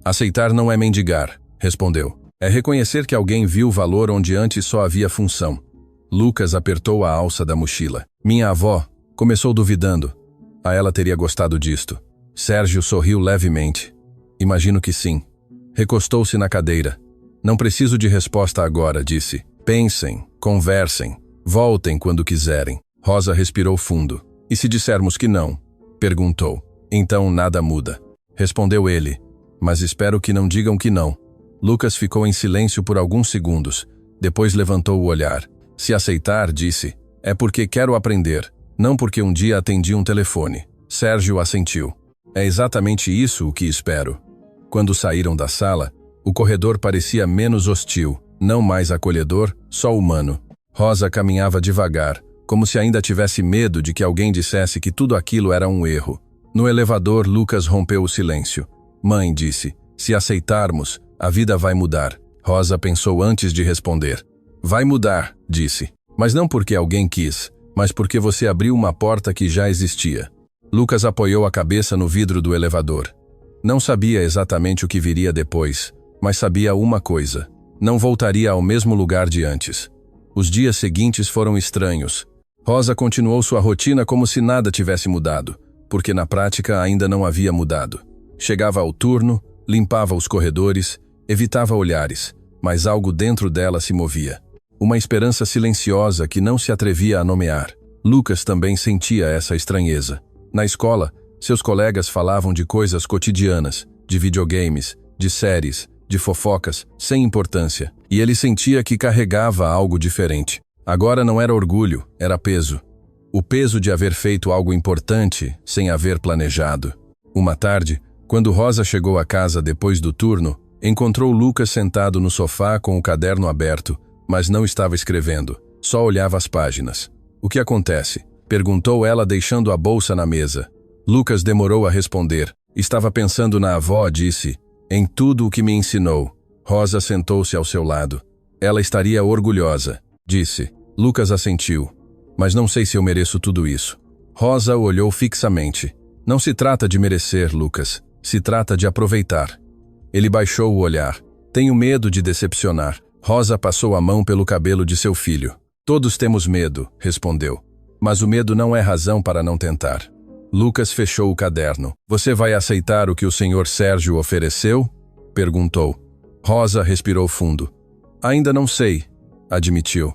Aceitar não é mendigar, respondeu. É reconhecer que alguém viu valor onde antes só havia função. Lucas apertou a alça da mochila. Minha avó começou duvidando. A ela teria gostado disto. Sérgio sorriu levemente. Imagino que sim. Recostou-se na cadeira. Não preciso de resposta agora, disse. Pensem, conversem, voltem quando quiserem. Rosa respirou fundo. E se dissermos que não? Perguntou. Então nada muda. Respondeu ele. Mas espero que não digam que não. Lucas ficou em silêncio por alguns segundos. Depois levantou o olhar. Se aceitar, disse, é porque quero aprender, não porque um dia atendi um telefone. Sérgio assentiu. É exatamente isso o que espero. Quando saíram da sala, o corredor parecia menos hostil, não mais acolhedor, só humano. Rosa caminhava devagar, como se ainda tivesse medo de que alguém dissesse que tudo aquilo era um erro. No elevador, Lucas rompeu o silêncio. Mãe, disse, se aceitarmos, a vida vai mudar. Rosa pensou antes de responder. Vai mudar, disse. Mas não porque alguém quis, mas porque você abriu uma porta que já existia. Lucas apoiou a cabeça no vidro do elevador. Não sabia exatamente o que viria depois, mas sabia uma coisa. Não voltaria ao mesmo lugar de antes. Os dias seguintes foram estranhos. Rosa continuou sua rotina como se nada tivesse mudado, porque na prática ainda não havia mudado. Chegava ao turno, limpava os corredores, evitava olhares, mas algo dentro dela se movia. Uma esperança silenciosa que não se atrevia a nomear. Lucas também sentia essa estranheza. Na escola, seus colegas falavam de coisas cotidianas, de videogames, de séries, de fofocas, sem importância. E ele sentia que carregava algo diferente. Agora não era orgulho, era peso. O peso de haver feito algo importante sem haver planejado. Uma tarde, quando Rosa chegou à casa depois do turno, encontrou Lucas sentado no sofá com o caderno aberto, mas não estava escrevendo, só olhava as páginas. O que acontece? Perguntou ela deixando a bolsa na mesa. Lucas demorou a responder. Estava pensando na avó, disse. Em tudo o que me ensinou. Rosa sentou-se ao seu lado. Ela estaria orgulhosa, disse. Lucas assentiu. Mas não sei se eu mereço tudo isso. Rosa o olhou fixamente. Não se trata de merecer, Lucas. Se trata de aproveitar. Ele baixou o olhar. Tenho medo de decepcionar. Rosa passou a mão pelo cabelo de seu filho. Todos temos medo, respondeu. Mas o medo não é razão para não tentar. Lucas fechou o caderno. Você vai aceitar o que o Sr. Sérgio ofereceu? Perguntou. Rosa respirou fundo. Ainda não sei, admitiu.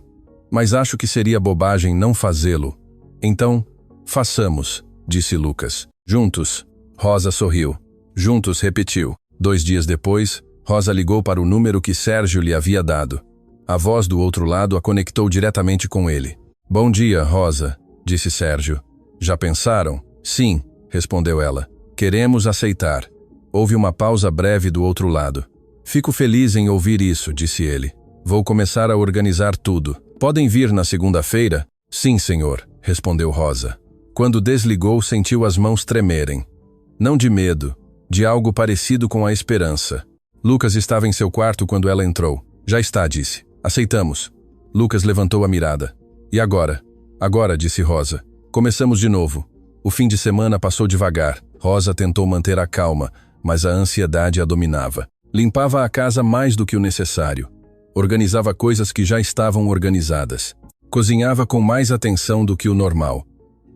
Mas acho que seria bobagem não fazê-lo. Então, façamos, disse Lucas. Juntos. Rosa sorriu. Juntos, repetiu. 2 dias depois, Rosa ligou para o número que Sérgio lhe havia dado. A voz do outro lado a conectou diretamente com ele. Bom dia, Rosa, disse Sérgio. Já pensaram? Sim, respondeu ela. Queremos aceitar. Houve uma pausa breve do outro lado. Fico feliz em ouvir isso, disse ele. Vou começar a organizar tudo. Podem vir na segunda-feira? Sim, senhor, respondeu Rosa. Quando desligou, sentiu as mãos tremerem. Não de medo, de algo parecido com a esperança. Lucas estava em seu quarto quando ela entrou. Já está, disse. Aceitamos. Lucas levantou a mirada. E agora? Agora, disse Rosa. Começamos de novo. O fim de semana passou devagar. Rosa tentou manter a calma, mas a ansiedade a dominava. Limpava a casa mais do que o necessário. Organizava coisas que já estavam organizadas. Cozinhava com mais atenção do que o normal.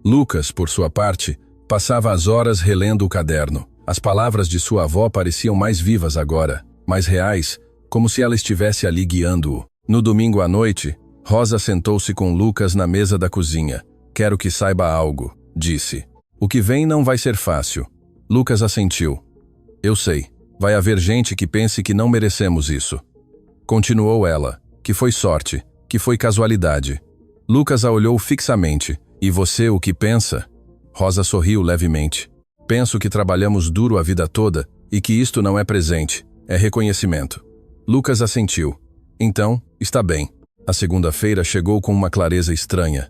Lucas, por sua parte, passava as horas relendo o caderno. As palavras de sua avó pareciam mais vivas agora, mais reais, como se ela estivesse ali guiando-o. No domingo à noite, Rosa sentou-se com Lucas na mesa da cozinha. Quero que saiba algo, disse. O que vem não vai ser fácil. Lucas assentiu. Eu sei. Vai haver gente que pense que não merecemos isso. Continuou ela. Que foi sorte, que foi casualidade. Lucas a olhou fixamente. E você o que pensa? Rosa sorriu levemente. Penso que trabalhamos duro a vida toda e que isto não é presente, é reconhecimento. Lucas assentiu. Então, está bem. A segunda-feira chegou com uma clareza estranha.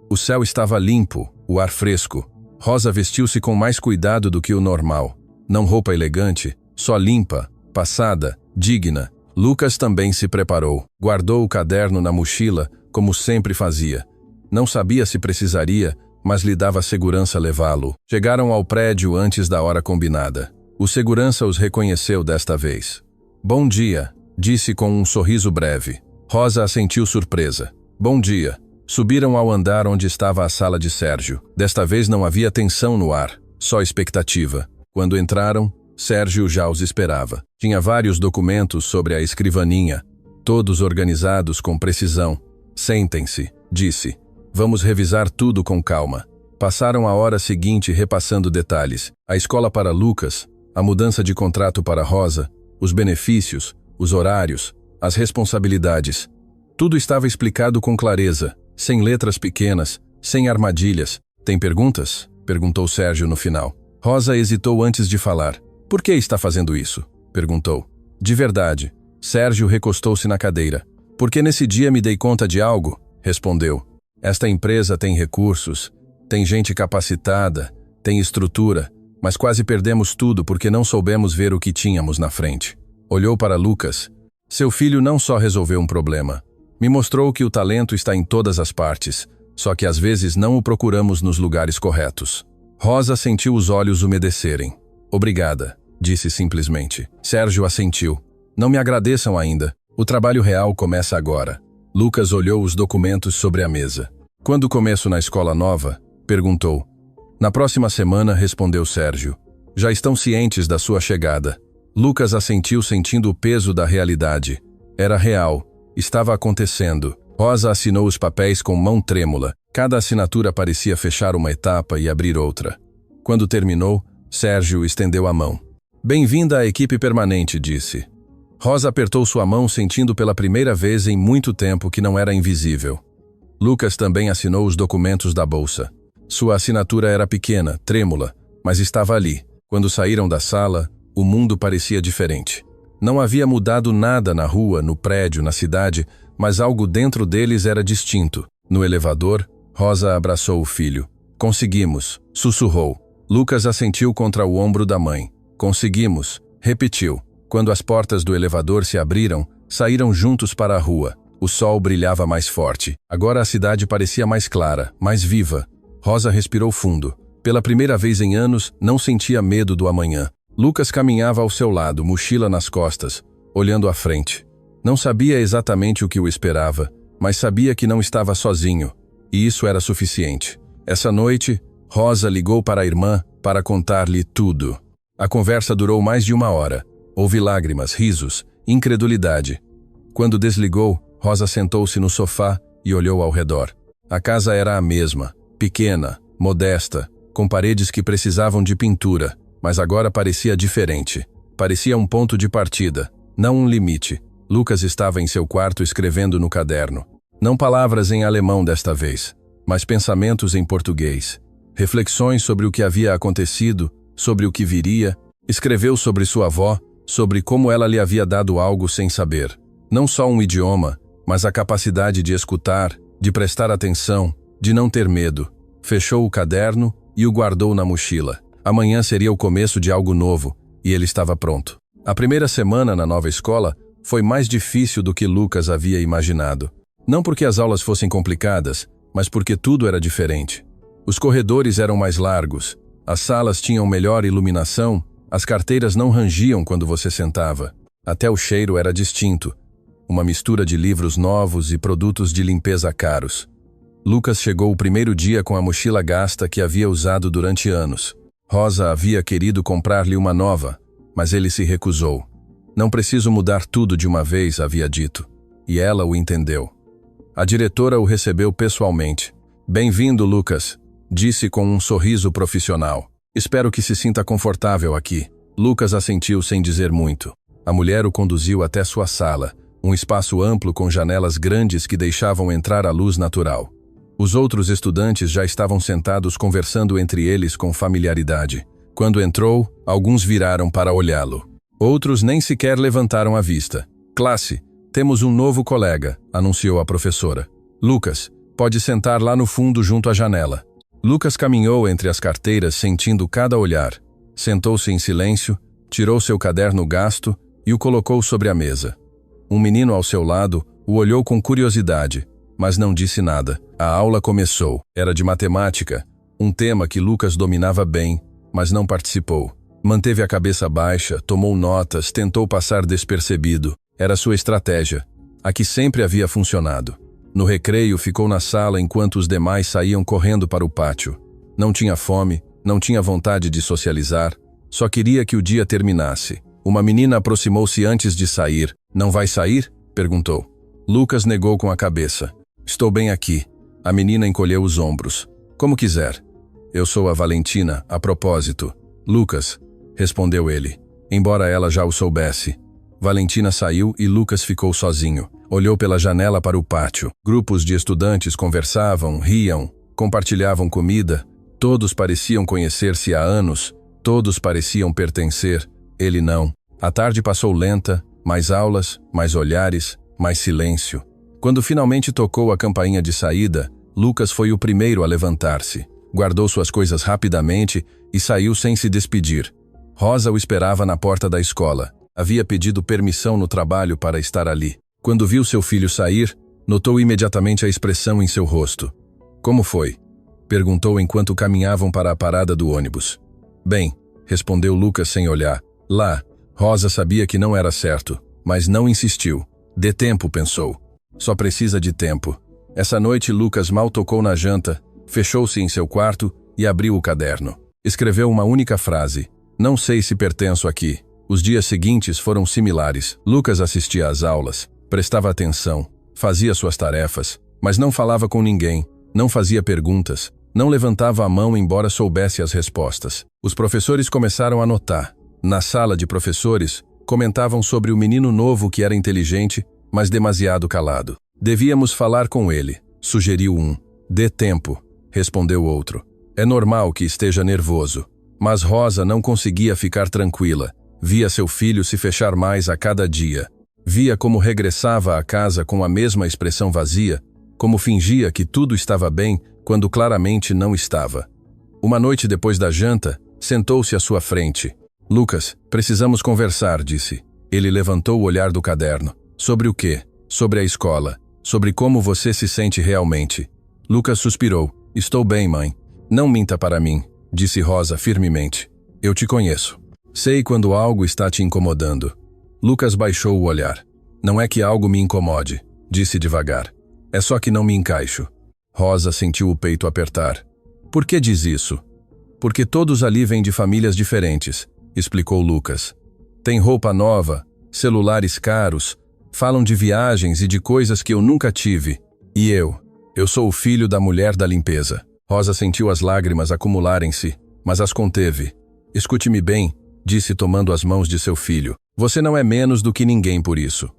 O céu estava limpo, o ar fresco. Rosa vestiu-se com mais cuidado do que o normal. Não roupa elegante, só limpa, passada, digna. Lucas também se preparou. Guardou o caderno na mochila, como sempre fazia. Não sabia se precisaria, mas lhe dava segurança levá-lo. Chegaram ao prédio antes da hora combinada. O segurança os reconheceu desta vez. Bom dia, disse com um sorriso breve. Rosa assentiu surpresa. Bom dia. Subiram ao andar onde estava a sala de Sérgio. Desta vez não havia tensão no ar, só expectativa. Quando entraram, Sérgio já os esperava. Tinha vários documentos sobre a escrivaninha, todos organizados com precisão. Sentem-se, disse. Vamos revisar tudo com calma. Passaram a hora seguinte repassando detalhes. A escola para Lucas, a mudança de contrato para Rosa, os benefícios, os horários, as responsabilidades. Tudo estava explicado com clareza, sem letras pequenas, sem armadilhas. Tem perguntas? Perguntou Sérgio no final. Rosa hesitou antes de falar. Por que está fazendo isso? Perguntou. De verdade. Sérgio recostou-se na cadeira. Porque nesse dia me dei conta de algo? Respondeu. Esta empresa tem recursos, tem gente capacitada, tem estrutura, mas quase perdemos tudo porque não soubemos ver o que tínhamos na frente. Olhou para Lucas. Seu filho não só resolveu um problema, me mostrou que o talento está em todas as partes, só que às vezes não o procuramos nos lugares corretos. Rosa sentiu os olhos umedecerem. Obrigada, disse simplesmente. Sérgio assentiu. Não me agradeçam ainda. O trabalho real começa agora. Lucas olhou os documentos sobre a mesa. Quando começo na escola nova? Perguntou. Na próxima semana, respondeu Sérgio. Já estão cientes da sua chegada. Lucas assentiu sentindo o peso da realidade. Era real. Estava acontecendo. Rosa assinou os papéis com mão trêmula. Cada assinatura parecia fechar uma etapa e abrir outra. Quando terminou, Sérgio estendeu a mão. Bem-vinda à equipe permanente, disse. Rosa apertou sua mão sentindo pela primeira vez em muito tempo que não era invisível. Lucas também assinou os documentos da bolsa. Sua assinatura era pequena, trêmula, mas estava ali. Quando saíram da sala, o mundo parecia diferente. Não havia mudado nada na rua, no prédio, na cidade, mas algo dentro deles era distinto. No elevador, Rosa abraçou o filho. Conseguimos, sussurrou. Lucas assentiu contra o ombro da mãe. Conseguimos, repetiu. Quando as portas do elevador se abriram, saíram juntos para a rua. O sol brilhava mais forte. Agora a cidade parecia mais clara, mais viva. Rosa respirou fundo. Pela primeira vez em anos, não sentia medo do amanhã. Lucas caminhava ao seu lado, mochila nas costas, olhando à frente. Não sabia exatamente o que o esperava, mas sabia que não estava sozinho, e isso era suficiente. Essa noite, Rosa ligou para a irmã para contar-lhe tudo. A conversa durou mais de 1 hora. Houve lágrimas, risos, incredulidade. Quando desligou, Rosa sentou-se no sofá e olhou ao redor. A casa era a mesma, pequena, modesta, com paredes que precisavam de pintura, mas agora parecia diferente. Parecia um ponto de partida, não um limite. Lucas estava em seu quarto escrevendo no caderno. Não palavras em alemão desta vez, mas pensamentos em português. Reflexões sobre o que havia acontecido, sobre o que viria. Escreveu sobre sua avó, sobre como ela lhe havia dado algo sem saber. Não só um idioma, mas a capacidade de escutar, de prestar atenção, de não ter medo. Fechou o caderno e o guardou na mochila. Amanhã seria o começo de algo novo, e ele estava pronto. A primeira semana na nova escola foi mais difícil do que Lucas havia imaginado. Não porque as aulas fossem complicadas, mas porque tudo era diferente. Os corredores eram mais largos, as salas tinham melhor iluminação, as carteiras não rangiam quando você sentava. Até o cheiro era distinto, uma mistura de livros novos e produtos de limpeza caros. Lucas chegou o primeiro dia com a mochila gasta que havia usado durante anos. Rosa havia querido comprar-lhe uma nova, mas ele se recusou. Não preciso mudar tudo de uma vez, havia dito. E ela o entendeu. A diretora o recebeu pessoalmente. Bem-vindo, Lucas, disse com um sorriso profissional. Espero que se sinta confortável aqui. Lucas assentiu sem dizer muito. A mulher o conduziu até sua sala, um espaço amplo com janelas grandes que deixavam entrar a luz natural. Os outros estudantes já estavam sentados conversando entre eles com familiaridade. Quando entrou, alguns viraram para olhá-lo. Outros nem sequer levantaram a vista. Classe, temos um novo colega, anunciou a professora. Lucas, pode sentar lá no fundo junto à janela. Lucas caminhou entre as carteiras sentindo cada olhar. Sentou-se em silêncio, tirou seu caderno gasto e o colocou sobre a mesa. Um menino ao seu lado o olhou com curiosidade, mas não disse nada. A aula começou. Era de matemática, um tema que Lucas dominava bem, mas não participou. Manteve a cabeça baixa, tomou notas, tentou passar despercebido. Era sua estratégia, a que sempre havia funcionado. No recreio, ficou na sala enquanto os demais saíam correndo para o pátio. Não tinha fome, não tinha vontade de socializar, só queria que o dia terminasse. Uma menina aproximou-se antes de sair. Não vai sair? Perguntou. Lucas negou com a cabeça. Estou bem aqui. A menina encolheu os ombros. Como quiser. Eu sou a Valentina, a propósito. Lucas, respondeu ele, embora ela já o soubesse. Valentina saiu e Lucas ficou sozinho. Olhou pela janela para o pátio. Grupos de estudantes conversavam, riam, compartilhavam comida. Todos pareciam conhecer-se há anos. Todos pareciam pertencer. Ele não. A tarde passou lenta, mais aulas, mais olhares, mais silêncio. Quando finalmente tocou a campainha de saída, Lucas foi o primeiro a levantar-se. Guardou suas coisas rapidamente e saiu sem se despedir. Rosa o esperava na porta da escola. Havia pedido permissão no trabalho para estar ali. Quando viu seu filho sair, notou imediatamente a expressão em seu rosto. Como foi? Perguntou enquanto caminhavam para a parada do ônibus. Bem, respondeu Lucas sem olhar. Lá, Rosa sabia que não era certo, mas não insistiu. Dê tempo, pensou. Só precisa de tempo. Essa noite Lucas mal tocou na janta, fechou-se em seu quarto e abriu o caderno. Escreveu uma única frase. Não sei se pertenço aqui. Os dias seguintes foram similares. Lucas assistia às aulas, prestava atenção, fazia suas tarefas, mas não falava com ninguém, não fazia perguntas, não levantava a mão embora soubesse as respostas. Os professores começaram a notar. Na sala de professores, comentavam sobre o menino novo que era inteligente, mas demasiado calado. Devíamos falar com ele, sugeriu um. Dê tempo, respondeu outro. É normal que esteja nervoso. Mas Rosa não conseguia ficar tranquila. Via seu filho se fechar mais a cada dia. Via como regressava à casa com a mesma expressão vazia, como fingia que tudo estava bem quando claramente não estava. Uma noite depois da janta, sentou-se à sua frente. Lucas, precisamos conversar, disse. Ele levantou o olhar do caderno. Sobre o quê? Sobre a escola. Sobre como você se sente realmente. Lucas suspirou. Estou bem, mãe. Não minta para mim, disse Rosa firmemente. Eu te conheço. Sei quando algo está te incomodando. Lucas baixou o olhar. Não é que algo me incomode, disse devagar. É só que não me encaixo. Rosa sentiu o peito apertar. Por que diz isso? Porque todos ali vêm de famílias diferentes, explicou Lucas. Tem roupa nova, celulares caros, falam de viagens e de coisas que eu nunca tive. E eu sou o filho da mulher da limpeza. Rosa sentiu as lágrimas acumularem-se, mas as conteve. Escute-me bem, disse tomando as mãos de seu filho. Você não é menos do que ninguém por isso.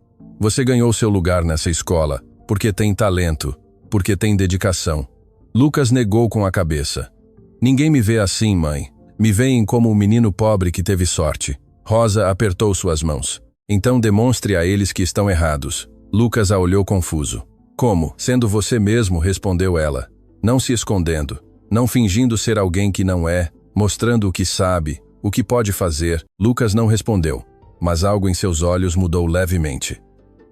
Você ganhou seu lugar nessa escola, porque tem talento, porque tem dedicação. Lucas negou com a cabeça. Ninguém me vê assim, mãe. Me veem como um menino pobre que teve sorte. Rosa apertou suas mãos. Então demonstre a eles que estão errados. Lucas a olhou confuso. Como? Sendo você mesmo, respondeu ela. Não se escondendo, não fingindo ser alguém que não é, mostrando o que sabe, o que pode fazer. Lucas não respondeu, mas algo em seus olhos mudou levemente.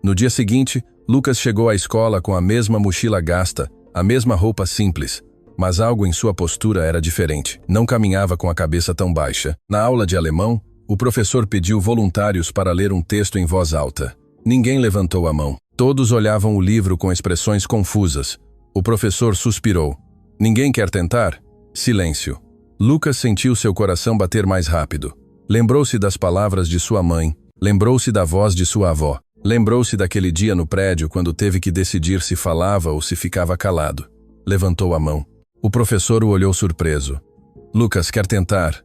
No dia seguinte, Lucas chegou à escola com a mesma mochila gasta, a mesma roupa simples, mas algo em sua postura era diferente. Não caminhava com a cabeça tão baixa. Na aula de alemão, o professor pediu voluntários para ler um texto em voz alta. Ninguém levantou a mão. Todos olhavam o livro com expressões confusas. O professor suspirou. Ninguém quer tentar? Silêncio. Lucas sentiu seu coração bater mais rápido. Lembrou-se das palavras de sua mãe. Lembrou-se da voz de sua avó. Lembrou-se daquele dia no prédio quando teve que decidir se falava ou se ficava calado. Levantou a mão. O professor o olhou surpreso. Lucas, quer tentar?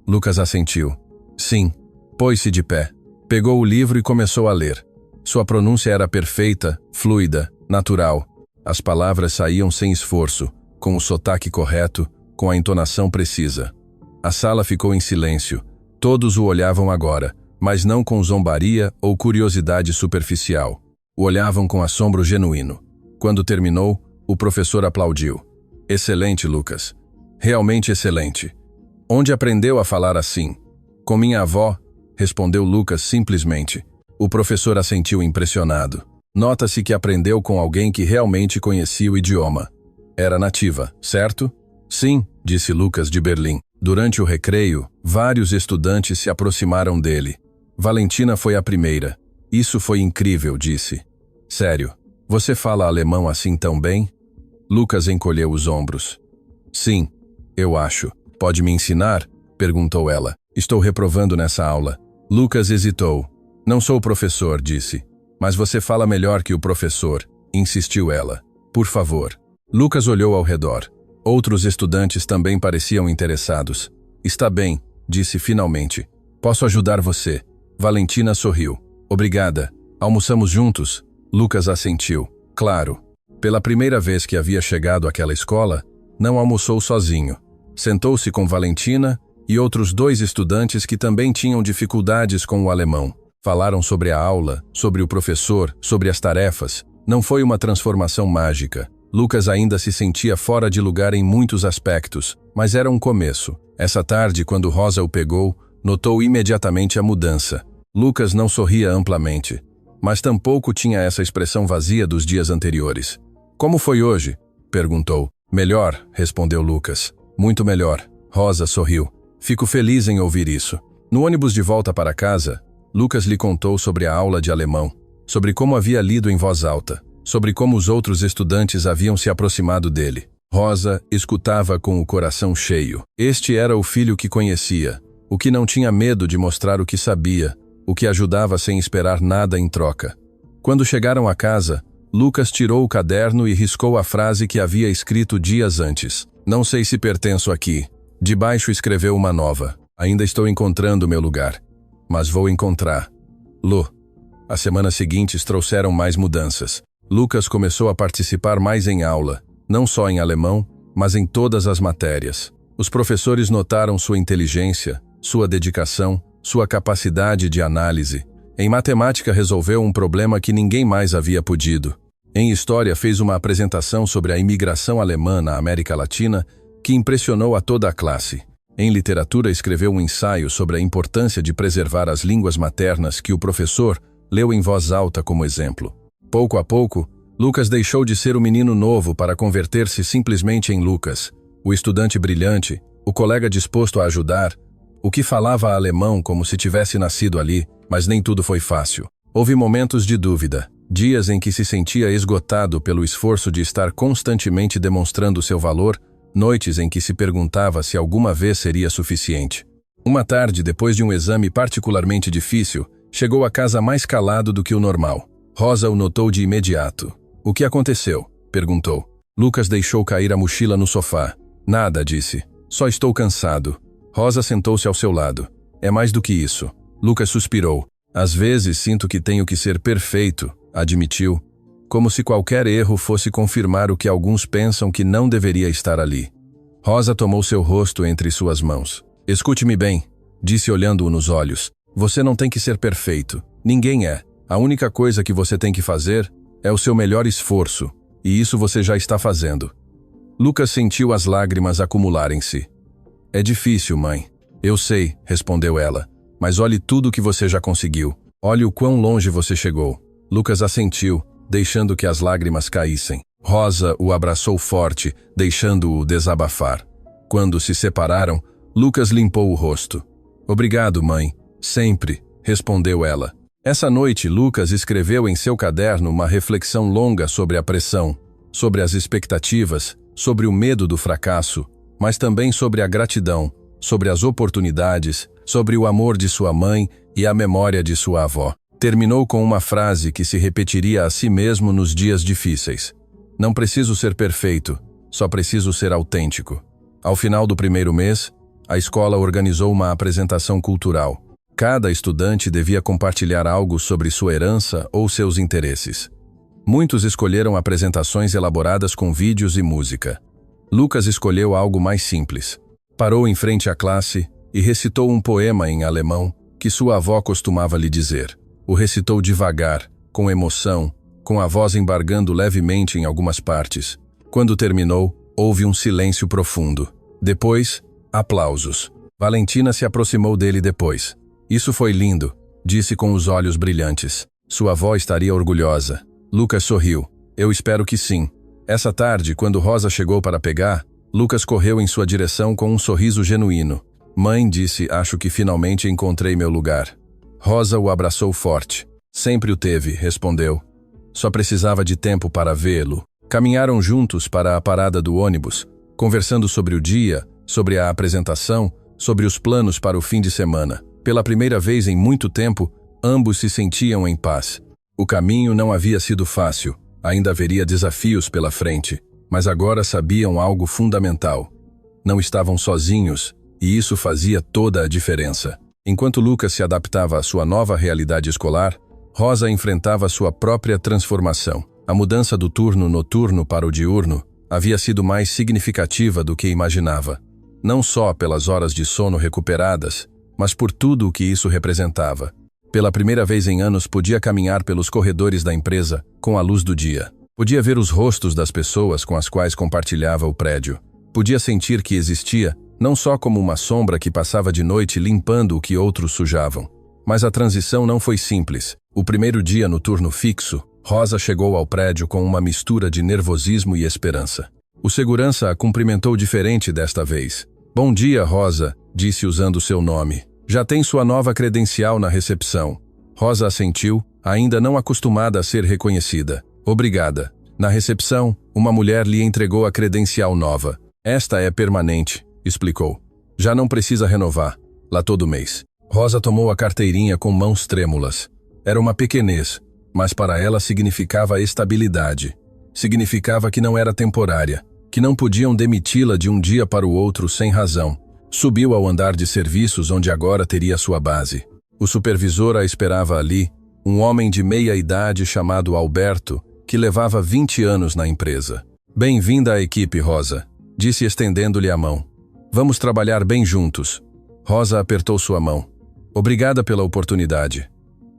Lucas assentiu. Sim. Pôs-se de pé. Pegou o livro e começou a ler. Sua pronúncia era perfeita, fluida, natural. As palavras saíam sem esforço, com o sotaque correto, com a entonação precisa. A sala ficou em silêncio. Todos o olhavam agora, mas não com zombaria ou curiosidade superficial. O olhavam com assombro genuíno. Quando terminou, o professor aplaudiu. Excelente, Lucas. Realmente excelente. Onde aprendeu a falar assim? Com minha avó, respondeu Lucas simplesmente. O professor assentiu impressionado. Nota-se que aprendeu com alguém que realmente conhecia o idioma. Era nativa, certo? Sim, disse Lucas de Berlim. Durante o recreio, vários estudantes se aproximaram dele. Valentina foi a primeira. Isso foi incrível, disse. Sério, você fala alemão assim tão bem? Lucas encolheu os ombros. Sim, eu acho. Pode me ensinar? Perguntou ela. Estou reprovando nessa aula. Lucas hesitou. Não sou professor, disse. Mas você fala melhor que o professor, insistiu ela. Por favor. Lucas olhou ao redor. Outros estudantes também pareciam interessados. Está bem, disse finalmente. Posso ajudar você? Valentina sorriu. Obrigada. Almoçamos juntos? Lucas assentiu. Claro. Pela primeira vez que havia chegado àquela escola, não almoçou sozinho. Sentou-se com Valentina e outros 2 estudantes que também tinham dificuldades com o alemão. Falaram sobre a aula, sobre o professor, sobre as tarefas. Não foi uma transformação mágica. Lucas ainda se sentia fora de lugar em muitos aspectos, mas era um começo. Essa tarde, quando Rosa o pegou, notou imediatamente a mudança. Lucas não sorria amplamente, mas tampouco tinha essa expressão vazia dos dias anteriores. Como foi hoje? Perguntou. Melhor, respondeu Lucas. Muito melhor. Rosa sorriu. Fico feliz em ouvir isso. No ônibus de volta para casa, Lucas lhe contou sobre a aula de alemão, sobre como havia lido em voz alta, sobre como os outros estudantes haviam se aproximado dele. Rosa escutava com o coração cheio. Este era o filho que conhecia, o que não tinha medo de mostrar o que sabia, o que ajudava sem esperar nada em troca. Quando chegaram a casa, Lucas tirou o caderno e riscou a frase que havia escrito dias antes. Não sei se pertenço aqui. Debaixo escreveu uma nova. Ainda estou encontrando meu lugar. Mas vou encontrar. Lu. As semanas seguintes trouxeram mais mudanças. Lucas começou a participar mais em aula, não só em alemão, mas em todas as matérias. Os professores notaram sua inteligência, sua dedicação, sua capacidade de análise. Em matemática resolveu um problema que ninguém mais havia podido. Em história fez uma apresentação sobre a imigração alemã na América Latina que impressionou a toda a classe. Em literatura escreveu um ensaio sobre a importância de preservar as línguas maternas que o professor leu em voz alta como exemplo. Pouco a pouco, Lucas deixou de ser o menino novo para converter-se simplesmente em Lucas, o estudante brilhante, o colega disposto a ajudar, o que falava alemão como se tivesse nascido ali, mas nem tudo foi fácil. Houve momentos de dúvida, dias em que se sentia esgotado pelo esforço de estar constantemente demonstrando seu valor, noites em que se perguntava se alguma vez seria suficiente. Uma tarde, depois de um exame particularmente difícil, chegou a casa mais calado do que o normal. Rosa o notou de imediato. "O que aconteceu?" perguntou. Lucas deixou cair a mochila no sofá. "Nada", disse. "Só estou cansado." Rosa sentou-se ao seu lado. "É mais do que isso." Lucas suspirou. "Às vezes sinto que tenho que ser perfeito", admitiu, como se qualquer erro fosse confirmar o que alguns pensam que não deveria estar ali. Rosa tomou seu rosto entre suas mãos. "Escute-me bem", disse olhando-o nos olhos. "Você não tem que ser perfeito. Ninguém é. A única coisa que você tem que fazer é o seu melhor esforço, e isso você já está fazendo." Lucas sentiu as lágrimas acumularem-se. "É difícil, mãe." "Eu sei", respondeu ela, "mas olhe tudo o que você já conseguiu. Olhe o quão longe você chegou." Lucas assentiu, deixando que as lágrimas caíssem. Rosa o abraçou forte, deixando-o desabafar. Quando se separaram, Lucas limpou o rosto. "Obrigado, mãe. Sempre", respondeu ela. Essa noite, Lucas escreveu em seu caderno uma reflexão longa sobre a pressão, sobre as expectativas, sobre o medo do fracasso, mas também sobre a gratidão, sobre as oportunidades, sobre o amor de sua mãe e a memória de sua avó. Terminou com uma frase que se repetiria a si mesmo nos dias difíceis. "Não preciso ser perfeito, só preciso ser autêntico." Ao final do primeiro mês, a escola organizou uma apresentação cultural. Cada estudante devia compartilhar algo sobre sua herança ou seus interesses. Muitos escolheram apresentações elaboradas com vídeos e música. Lucas escolheu algo mais simples. Parou em frente à classe e recitou um poema em alemão que sua avó costumava lhe dizer. O recitou devagar, com emoção, com a voz embargando levemente em algumas partes. Quando terminou, houve um silêncio profundo. Depois, aplausos. Valentina se aproximou dele depois. "Isso foi lindo", disse com os olhos brilhantes. Sua avó estaria orgulhosa. Lucas sorriu. "Eu espero que sim." Essa tarde, quando Rosa chegou para pegar, Lucas correu em sua direção com um sorriso genuíno. "Mãe", disse, "acho que finalmente encontrei meu lugar." Rosa o abraçou forte. "Sempre o teve", respondeu. "Só precisava de tempo para vê-lo." Caminharam juntos para a parada do ônibus, conversando sobre o dia, sobre a apresentação, sobre os planos para o fim de semana. Pela primeira vez em muito tempo, ambos se sentiam em paz. O caminho não havia sido fácil, ainda haveria desafios pela frente, mas agora sabiam algo fundamental. Não estavam sozinhos, e isso fazia toda a diferença. Enquanto Lucas se adaptava à sua nova realidade escolar, Rosa enfrentava sua própria transformação. A mudança do turno noturno para o diurno havia sido mais significativa do que imaginava, não só pelas horas de sono recuperadas, mas por tudo o que isso representava. Pela primeira vez em anos podia caminhar pelos corredores da empresa com a luz do dia. Podia ver os rostos das pessoas com as quais compartilhava o prédio. Podia sentir que existia, não só como uma sombra que passava de noite limpando o que outros sujavam. Mas a transição não foi simples. O primeiro dia no turno fixo, Rosa chegou ao prédio com uma mistura de nervosismo e esperança. O segurança a cumprimentou diferente desta vez. "Bom dia, Rosa", disse usando seu nome. "Já tem sua nova credencial na recepção." Rosa assentiu, ainda não acostumada a ser reconhecida. "Obrigada." Na recepção, uma mulher lhe entregou a credencial nova. "Esta é permanente", explicou. "Já não precisa renovar, lá todo mês." Rosa tomou a carteirinha com mãos trêmulas. Era uma pequenez, mas para ela significava estabilidade. Significava que não era temporária, que não podiam demiti-la de um dia para o outro sem razão. Subiu ao andar de serviços onde agora teria sua base. O supervisor a esperava ali, um homem de meia idade chamado Alberto, que levava 20 anos na empresa. "Bem-vinda à equipe, Rosa", disse estendendo-lhe a mão. "Vamos trabalhar bem juntos." Rosa apertou sua mão. "Obrigada pela oportunidade."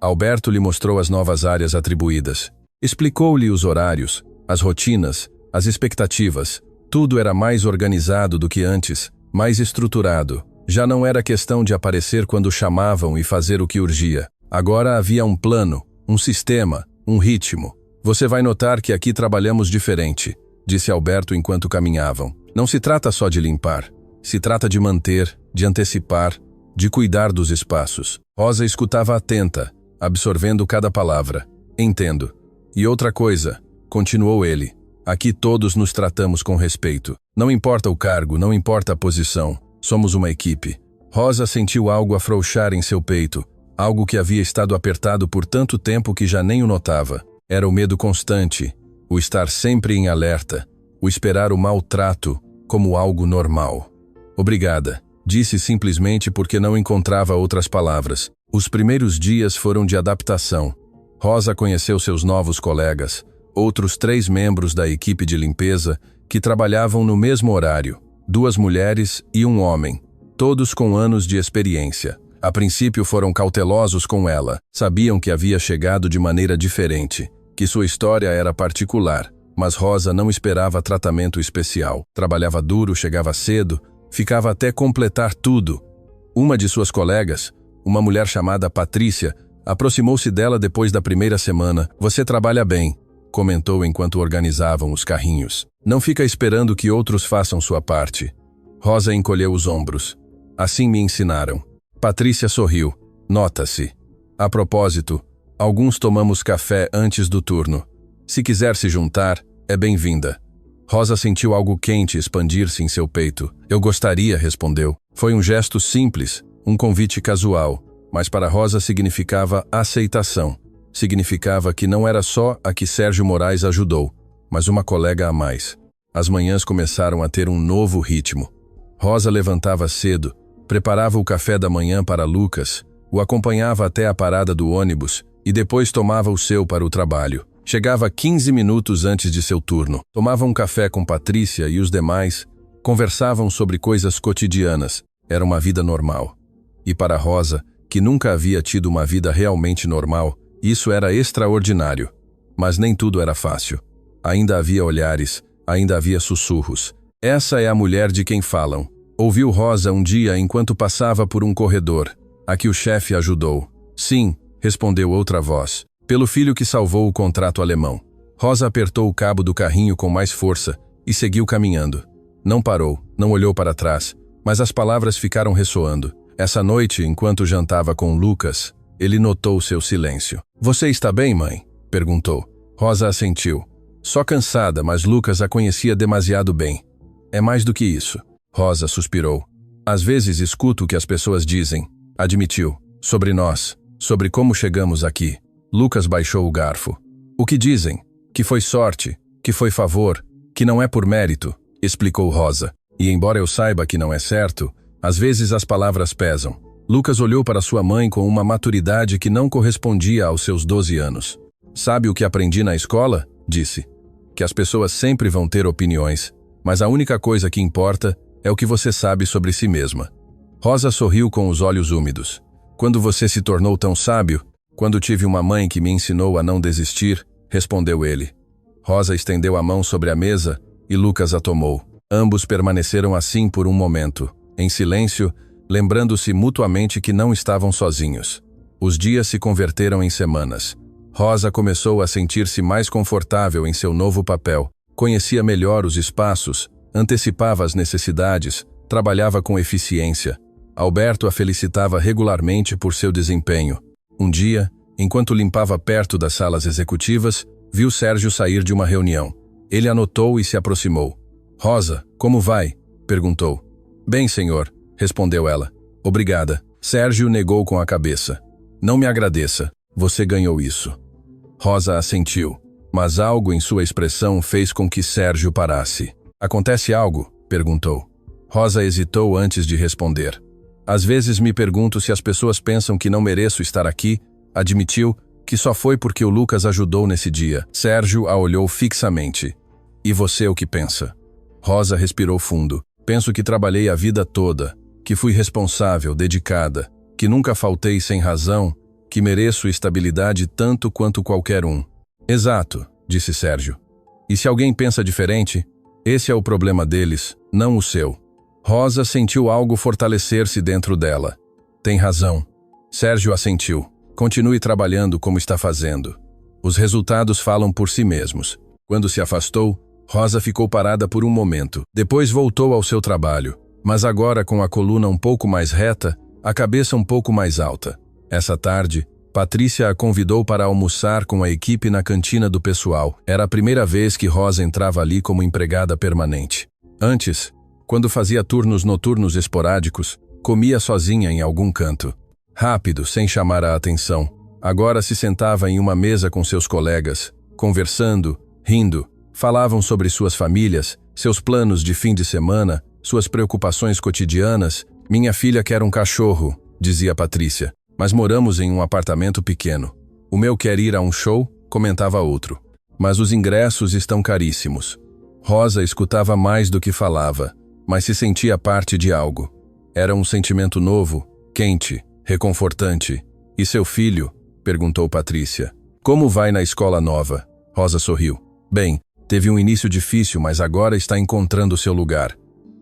Alberto lhe mostrou as novas áreas atribuídas. Explicou-lhe os horários, as rotinas, as expectativas. Tudo era mais organizado do que antes, mais estruturado. Já não era questão de aparecer quando chamavam e fazer o que urgia. Agora havia um plano, um sistema, um ritmo. Você vai notar que aqui trabalhamos diferente, disse Alberto enquanto caminhavam. Não se trata só de limpar. Se trata de manter, de antecipar, de cuidar dos espaços. Rosa escutava atenta, absorvendo cada palavra. Entendo. E outra coisa, continuou ele. Aqui todos nos tratamos com respeito. Não importa o cargo, não importa a posição. Somos uma equipe. Rosa sentiu algo afrouxar em seu peito, algo que havia estado apertado por tanto tempo que já nem o notava. Era o medo constante, o estar sempre em alerta, o esperar o maltrato como algo normal. Obrigada, disse simplesmente porque não encontrava outras palavras. Os primeiros dias foram de adaptação. Rosa conheceu seus novos colegas, outros 3 membros da equipe de limpeza que trabalhavam no mesmo horário, 2 mulheres e um homem, todos com anos de experiência. A princípio foram cautelosos com ela, sabiam que havia chegado de maneira diferente, que sua história era particular, mas Rosa não esperava tratamento especial. Trabalhava duro, chegava cedo, ficava até completar tudo. Uma de suas colegas, uma mulher chamada Patrícia, aproximou-se dela depois da primeira semana. Você trabalha bem, comentou enquanto organizavam os carrinhos. Não fica esperando que outros façam sua parte. Rosa encolheu os ombros. Assim me ensinaram. Patrícia sorriu. Nota-se. A propósito, alguns tomamos café antes do turno. Se quiser se juntar, é bem-vinda. Rosa sentiu algo quente expandir-se em seu peito. Eu gostaria, respondeu. Foi um gesto simples, um convite casual, mas para Rosa significava aceitação. Significava que não era só a que Sérgio Moraes ajudou, mas uma colega a mais. As manhãs começaram a ter um novo ritmo. Rosa levantava cedo, preparava o café da manhã para Lucas, o acompanhava até a parada do ônibus e depois tomava o seu para o trabalho. Chegava 15 minutos antes de seu turno. Tomava um café com Patrícia e os demais, conversavam sobre coisas cotidianas. Era uma vida normal. E para Rosa, que nunca havia tido uma vida realmente normal, isso era extraordinário. Mas nem tudo era fácil. Ainda havia olhares, ainda havia sussurros. Essa é a mulher de quem falam. Ouviu Rosa um dia enquanto passava por um corredor. A que o chefe ajudou. Sim, respondeu outra voz. Pelo filho que salvou o contrato alemão. Rosa apertou o cabo do carrinho com mais força e seguiu caminhando. Não parou, não olhou para trás, mas as palavras ficaram ressoando. Essa noite, enquanto jantava com Lucas, ele notou seu silêncio. Você está bem, mãe? Perguntou. Rosa assentiu. Só cansada, mas Lucas a conhecia demasiado bem. É mais do que isso. Rosa suspirou. Às vezes escuto o que as pessoas dizem, admitiu, sobre nós, sobre como chegamos aqui. Lucas baixou o garfo. O que dizem? Que foi sorte, que foi favor, que não é por mérito, explicou Rosa. E embora eu saiba que não é certo, às vezes as palavras pesam. Lucas olhou para sua mãe com uma maturidade que não correspondia aos seus 12 anos. Sabe o que aprendi na escola? Disse. Que as pessoas sempre vão ter opiniões, mas a única coisa que importa é o que você sabe sobre si mesma. Rosa sorriu com os olhos úmidos. Quando você se tornou tão sábio? Quando tive uma mãe que me ensinou a não desistir, respondeu ele. Rosa estendeu a mão sobre a mesa e Lucas a tomou. Ambos permaneceram assim por um momento, em silêncio, lembrando-se mutuamente que não estavam sozinhos. Os dias se converteram em semanas. Rosa começou a sentir-se mais confortável em seu novo papel, conhecia melhor os espaços, antecipava as necessidades, trabalhava com eficiência. Alberto a felicitava regularmente por seu desempenho. Um dia, enquanto limpava perto das salas executivas, viu Sérgio sair de uma reunião. Ele anotou e se aproximou. Rosa, como vai? Perguntou. Bem, senhor, respondeu ela. Obrigada. Sérgio negou com a cabeça. Não me agradeça. Você ganhou isso. Rosa assentiu, mas algo em sua expressão fez com que Sérgio parasse. Acontece algo? Perguntou. Rosa hesitou antes de responder. Às vezes me pergunto se as pessoas pensam que não mereço estar aqui, admitiu que só foi porque o Lucas ajudou nesse dia. Sérgio a olhou fixamente. E você o que pensa? Rosa respirou fundo. Penso que trabalhei a vida toda, que fui responsável, dedicada, que nunca faltei sem razão, que mereço estabilidade tanto quanto qualquer um. Exato, disse Sérgio. E se alguém pensa diferente, esse é o problema deles, não o seu. Rosa sentiu algo fortalecer-se dentro dela. Tem razão. Sérgio assentiu. Continue trabalhando como está fazendo. Os resultados falam por si mesmos. Quando se afastou, Rosa ficou parada por um momento. Depois voltou ao seu trabalho, mas agora com a coluna um pouco mais reta, a cabeça um pouco mais alta. Essa tarde, Patrícia a convidou para almoçar com a equipe na cantina do pessoal. Era a primeira vez que Rosa entrava ali como empregada permanente. Antes, quando fazia turnos noturnos esporádicos, comia sozinha em algum canto. Rápido, sem chamar a atenção. Agora se sentava em uma mesa com seus colegas, conversando, rindo. Falavam sobre suas famílias, seus planos de fim de semana, suas preocupações cotidianas. Minha filha quer um cachorro, dizia Patrícia, mas moramos em um apartamento pequeno. O meu quer ir a um show, comentava outro. Mas os ingressos estão caríssimos. Rosa escutava mais do que falava, mas se sentia parte de algo. Era um sentimento novo, quente, reconfortante. E seu filho? Perguntou Patrícia. Como vai na escola nova? Rosa sorriu. Bem, teve um início difícil, mas agora está encontrando seu lugar.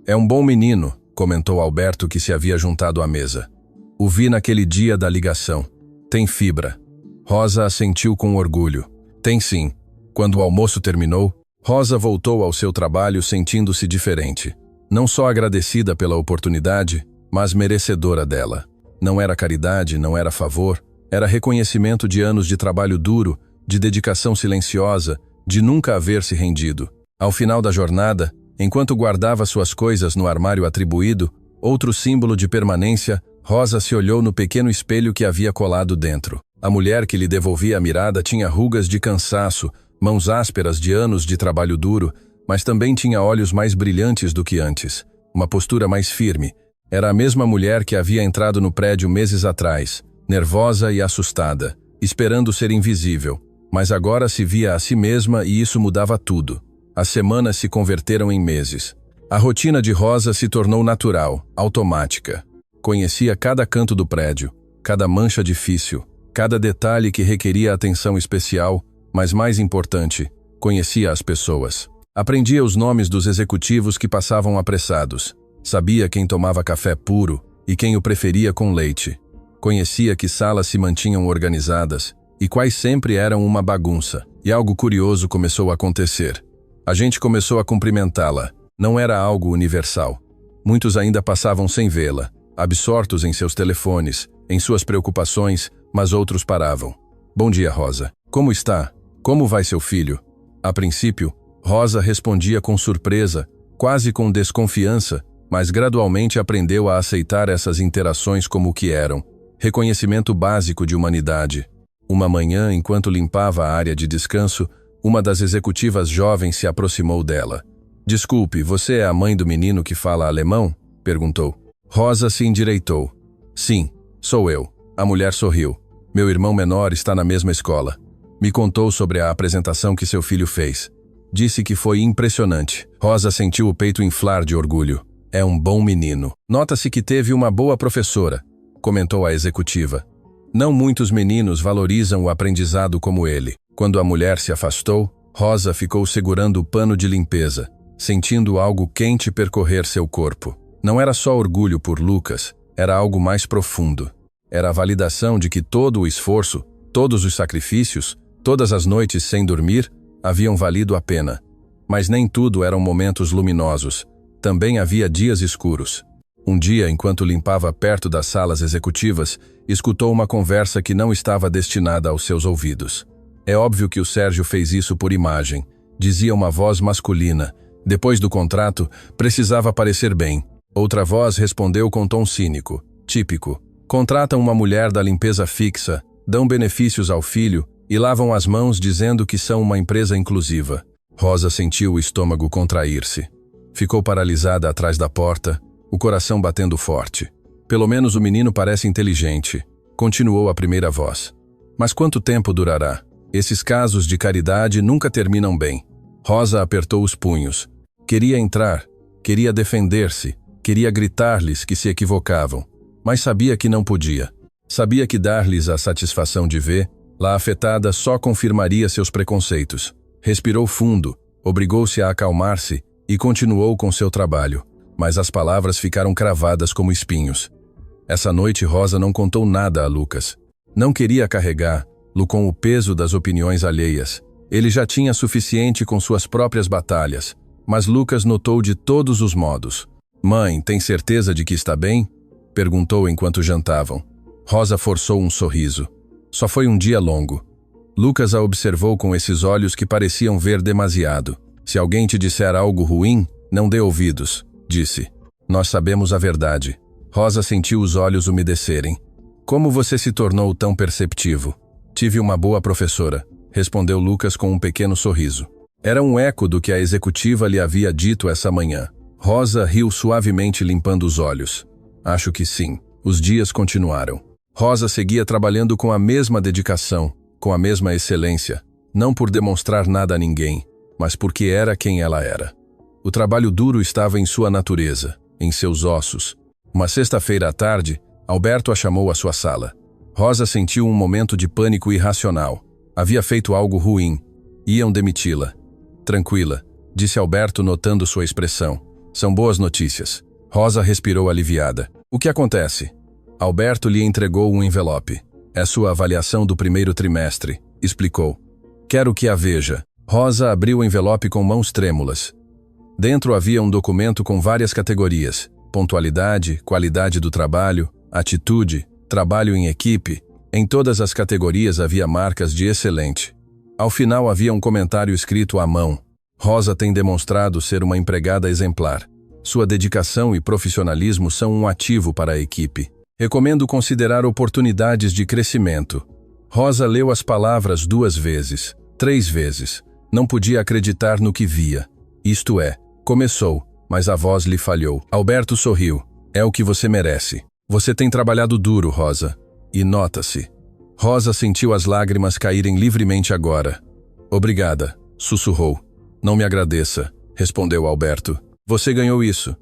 É um bom menino, comentou Alberto, que se havia juntado à mesa. O vi naquele dia da ligação. Tem fibra. Rosa assentiu com orgulho. Tem sim. Quando o almoço terminou, Rosa voltou ao seu trabalho sentindo-se diferente. Não só agradecida pela oportunidade, mas merecedora dela. Não era caridade, não era favor, era reconhecimento de anos de trabalho duro, de dedicação silenciosa, de nunca haver se rendido. Ao final da jornada, enquanto guardava suas coisas no armário atribuído, outro símbolo de permanência, Rosa se olhou no pequeno espelho que havia colado dentro. A mulher que lhe devolvia a mirada tinha rugas de cansaço, mãos ásperas de anos de trabalho duro, mas também tinha olhos mais brilhantes do que antes, uma postura mais firme. Era a mesma mulher que havia entrado no prédio meses atrás, nervosa e assustada, esperando ser invisível, mas agora se via a si mesma e isso mudava tudo. As semanas se converteram em meses. A rotina de Rosa se tornou natural, automática. Conhecia cada canto do prédio, cada mancha difícil, cada detalhe que requeria atenção especial, mas mais importante, conhecia as pessoas. Aprendia os nomes dos executivos que passavam apressados. Sabia quem tomava café puro e quem o preferia com leite. Conhecia que salas se mantinham organizadas e quais sempre eram uma bagunça. E algo curioso começou a acontecer. A gente começou a cumprimentá-la. Não era algo universal. Muitos ainda passavam sem vê-la, absortos em seus telefones, em suas preocupações, mas outros paravam. Bom dia, Rosa. Como está? Como vai seu filho? A princípio, Rosa respondia com surpresa, quase com desconfiança, mas gradualmente aprendeu a aceitar essas interações como o que eram. Reconhecimento básico de humanidade. Uma manhã, enquanto limpava a área de descanso, uma das executivas jovens se aproximou dela. Desculpe, você é a mãe do menino que fala alemão? Perguntou. Rosa se endireitou. Sim, sou eu. A mulher sorriu. Meu irmão menor está na mesma escola. Me contou sobre a apresentação que seu filho fez. Disse que foi impressionante. Rosa sentiu o peito inflar de orgulho. É um bom menino. Nota-se que teve uma boa professora, comentou a executiva. Não muitos meninos valorizam o aprendizado como ele. Quando a mulher se afastou, Rosa ficou segurando o pano de limpeza, sentindo algo quente percorrer seu corpo. Não era só orgulho por Lucas, era algo mais profundo. Era a validação de que todo o esforço, todos os sacrifícios, todas as noites sem dormir, haviam valido a pena. Mas nem tudo eram momentos luminosos. Também havia dias escuros. Um dia, enquanto limpava perto das salas executivas, escutou uma conversa que não estava destinada aos seus ouvidos. É óbvio que o Sérgio fez isso por imagem, dizia uma voz masculina. Depois do contrato, precisava parecer bem. Outra voz respondeu com tom cínico, típico. Contratam uma mulher da limpeza fixa, dão benefícios ao filho e lavam as mãos dizendo que são uma empresa inclusiva. Rosa sentiu o estômago contrair-se. Ficou paralisada atrás da porta, o coração batendo forte. Pelo menos o menino parece inteligente, continuou a primeira voz. Mas quanto tempo durará? Esses casos de caridade nunca terminam bem. Rosa apertou os punhos. Queria entrar, queria defender-se, queria gritar-lhes que se equivocavam, mas sabia que não podia. Sabia que dar-lhes a satisfação de vê-la afetada só confirmaria seus preconceitos. Respirou fundo, obrigou-se a acalmar-se e continuou com seu trabalho, mas as palavras ficaram cravadas como espinhos. Essa noite Rosa não contou nada a Lucas. Não queria carregar, com o peso das opiniões alheias. Ele já tinha suficiente com suas próprias batalhas, mas Lucas notou de todos os modos. "Mãe, tem certeza de que está bem?" perguntou enquanto jantavam. Rosa forçou um sorriso. Só foi um dia longo. Lucas a observou com esses olhos que pareciam ver demasiado. "Se alguém te disser algo ruim, não dê ouvidos", disse. "Nós sabemos a verdade." Rosa sentiu os olhos umedecerem. "Como você se tornou tão perceptivo?" "Tive uma boa professora", respondeu Lucas com um pequeno sorriso. Era um eco do que a executiva lhe havia dito essa manhã. Rosa riu suavemente limpando os olhos. "Acho que sim." Os dias continuaram. Rosa seguia trabalhando com a mesma dedicação, com a mesma excelência, não por demonstrar nada a ninguém, mas porque era quem ela era. O trabalho duro estava em sua natureza, em seus ossos. Uma sexta-feira à tarde, Alberto a chamou à sua sala. Rosa sentiu um momento de pânico irracional. Havia feito algo ruim. Iam demiti-la. "Tranquila", disse Alberto notando sua expressão. "São boas notícias." Rosa respirou aliviada. "O que acontece?" Alberto lhe entregou um envelope. "É sua avaliação do primeiro trimestre", explicou. "Quero que a veja." Rosa abriu o envelope com mãos trêmulas. Dentro havia um documento com várias categorias: pontualidade, qualidade do trabalho, atitude, trabalho em equipe. Em todas as categorias havia marcas de excelente. Ao final havia um comentário escrito à mão. "Rosa tem demonstrado ser uma empregada exemplar. Sua dedicação e profissionalismo são um ativo para a equipe. Recomendo considerar oportunidades de crescimento." Rosa leu as palavras 2 vezes, 3 vezes. Não podia acreditar no que via. Isto é, começou, mas a voz lhe falhou. Alberto sorriu. "É o que você merece. Você tem trabalhado duro, Rosa. E nota-se." Rosa sentiu as lágrimas caírem livremente agora. "Obrigada", sussurrou. "Não me agradeça", respondeu Alberto. "Você ganhou isso."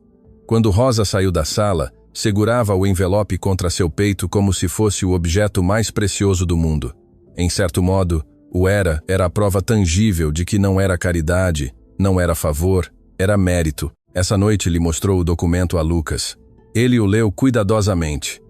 Quando Rosa saiu da sala, segurava o envelope contra seu peito como se fosse o objeto mais precioso do mundo. Em certo modo, era a prova tangível de que não era caridade, não era favor, era mérito. Essa noite lhe mostrou o documento a Lucas. Ele o leu cuidadosamente.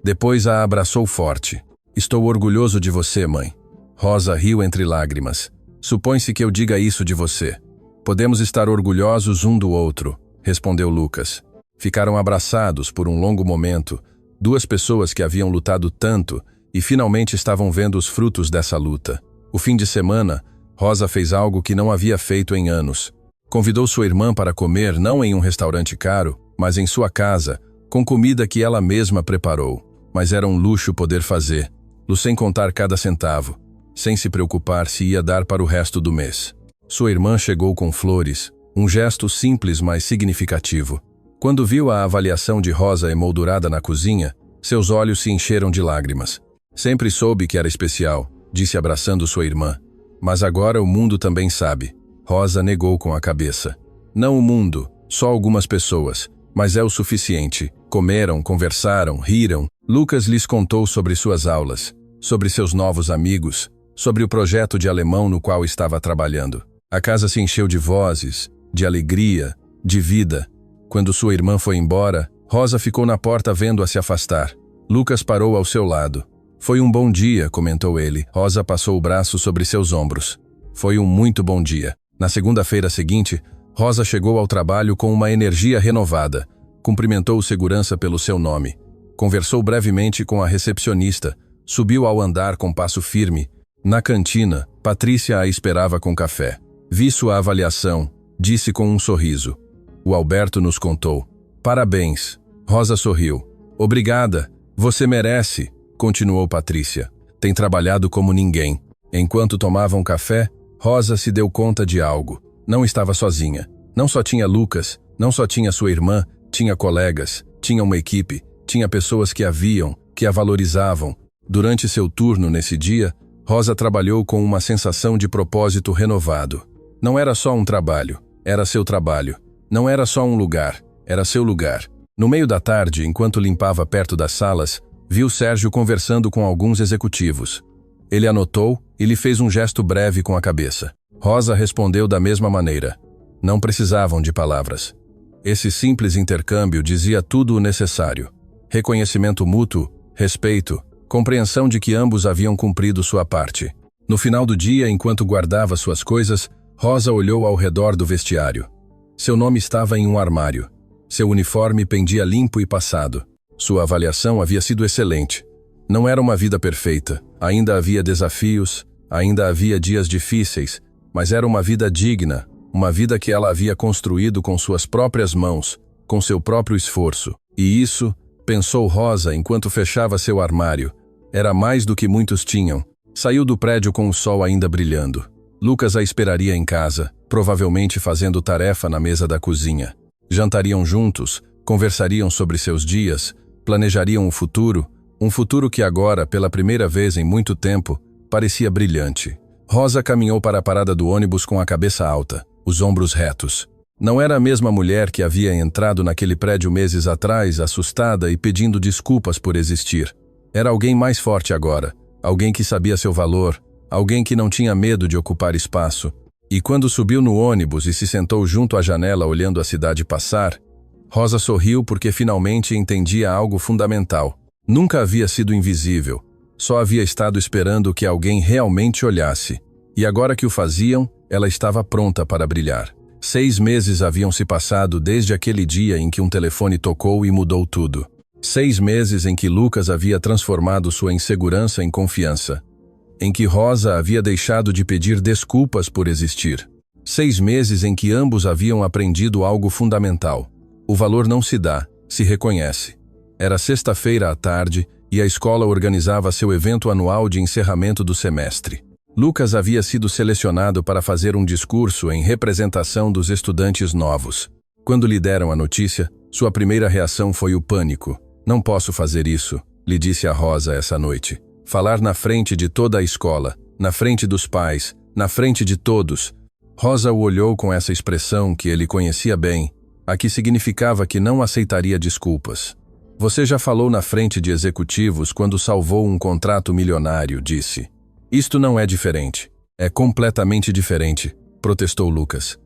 Depois a abraçou forte. "Estou orgulhoso de você, mãe." Rosa riu entre lágrimas. "Supõe-se que eu diga isso de você." "Podemos estar orgulhosos um do outro", respondeu Lucas. Ficaram abraçados por um longo momento, 2 pessoas que haviam lutado tanto e finalmente estavam vendo os frutos dessa luta. O fim de semana, Rosa fez algo que não havia feito em anos. Convidou sua irmã para comer não em um restaurante caro, mas em sua casa, com comida que ela mesma preparou. Mas era um luxo poder fazer, sem contar cada centavo, sem se preocupar se ia dar para o resto do mês. Sua irmã chegou com flores, um gesto simples mas significativo. Quando viu a avaliação de Rosa emoldurada na cozinha, seus olhos se encheram de lágrimas. "Sempre soube que era especial", disse abraçando sua irmã. "Mas agora o mundo também sabe." Rosa negou com a cabeça. "Não o mundo, só algumas pessoas, mas é o suficiente." Comeram, conversaram, riram. Lucas lhes contou sobre suas aulas, sobre seus novos amigos, sobre o projeto de alemão no qual estava trabalhando. A casa se encheu de vozes, de alegria, de vida. Quando sua irmã foi embora, Rosa ficou na porta vendo-a se afastar. Lucas parou ao seu lado. "Foi um bom dia", comentou ele. Rosa passou o braço sobre seus ombros. "Foi um muito bom dia." Na segunda-feira seguinte, Rosa chegou ao trabalho com uma energia renovada. Cumprimentou o segurança pelo seu nome. Conversou brevemente com a recepcionista. Subiu ao andar com passo firme. Na cantina, Patrícia a esperava com café. "Vi sua avaliação", disse com um sorriso. "O Alberto nos contou." "Parabéns." Rosa sorriu. "Obrigada. Você merece", continuou Patrícia. "Tem trabalhado como ninguém." Enquanto tomavam café, Rosa se deu conta de algo. Não estava sozinha. Não só tinha Lucas, não só tinha sua irmã, tinha colegas, tinha uma equipe, tinha pessoas que a viam, que a valorizavam. Durante seu turno nesse dia, Rosa trabalhou com uma sensação de propósito renovado. Não era só um trabalho, era seu trabalho. Não era só um lugar, era seu lugar. No meio da tarde, enquanto limpava perto das salas, viu Sérgio conversando com alguns executivos. Ele anotou e lhe fez um gesto breve com a cabeça. Rosa respondeu da mesma maneira. Não precisavam de palavras. Esse simples intercâmbio dizia tudo o necessário. Reconhecimento mútuo, respeito, compreensão de que ambos haviam cumprido sua parte. No final do dia, enquanto guardava suas coisas, Rosa olhou ao redor do vestiário. Seu nome estava em um armário. Seu uniforme pendia limpo e passado. Sua avaliação havia sido excelente. Não era uma vida perfeita. Ainda havia desafios, ainda havia dias difíceis, mas era uma vida digna, uma vida que ela havia construído com suas próprias mãos, com seu próprio esforço. E isso, pensou Rosa enquanto fechava seu armário, era mais do que muitos tinham. Saiu do prédio com o sol ainda brilhando. Lucas a esperaria em casa, provavelmente fazendo tarefa na mesa da cozinha. Jantariam juntos, conversariam sobre seus dias, planejariam o futuro, um futuro que agora, pela primeira vez em muito tempo, parecia brilhante. Rosa caminhou para a parada do ônibus com a cabeça alta, os ombros retos. Não era a mesma mulher que havia entrado naquele prédio meses atrás, assustada e pedindo desculpas por existir. Era alguém mais forte agora, alguém que sabia seu valor, alguém que não tinha medo de ocupar espaço. E quando subiu no ônibus e se sentou junto à janela olhando a cidade passar, Rosa sorriu porque finalmente entendia algo fundamental. Nunca havia sido invisível, só havia estado esperando que alguém realmente olhasse. E agora que o faziam, ela estava pronta para brilhar. 6 meses haviam se passado desde aquele dia em que um telefone tocou e mudou tudo. 6 meses em que Lucas havia transformado sua insegurança em confiança. Em que Rosa havia deixado de pedir desculpas por existir. 6 meses em que ambos haviam aprendido algo fundamental. O valor não se dá, se reconhece. Era sexta-feira à tarde e a escola organizava seu evento anual de encerramento do semestre. Lucas havia sido selecionado para fazer um discurso em representação dos estudantes novos. Quando lhe deram a notícia, sua primeira reação foi o pânico. Não posso fazer isso, lhe disse a Rosa essa noite. Falar na frente de toda a escola, na frente dos pais, na frente de todos. Rosa o olhou com essa expressão que ele conhecia bem, a que significava que não aceitaria desculpas. Você já falou na frente de executivos quando salvou um contrato milionário, disse. Isto não é diferente. É completamente diferente, protestou Lucas.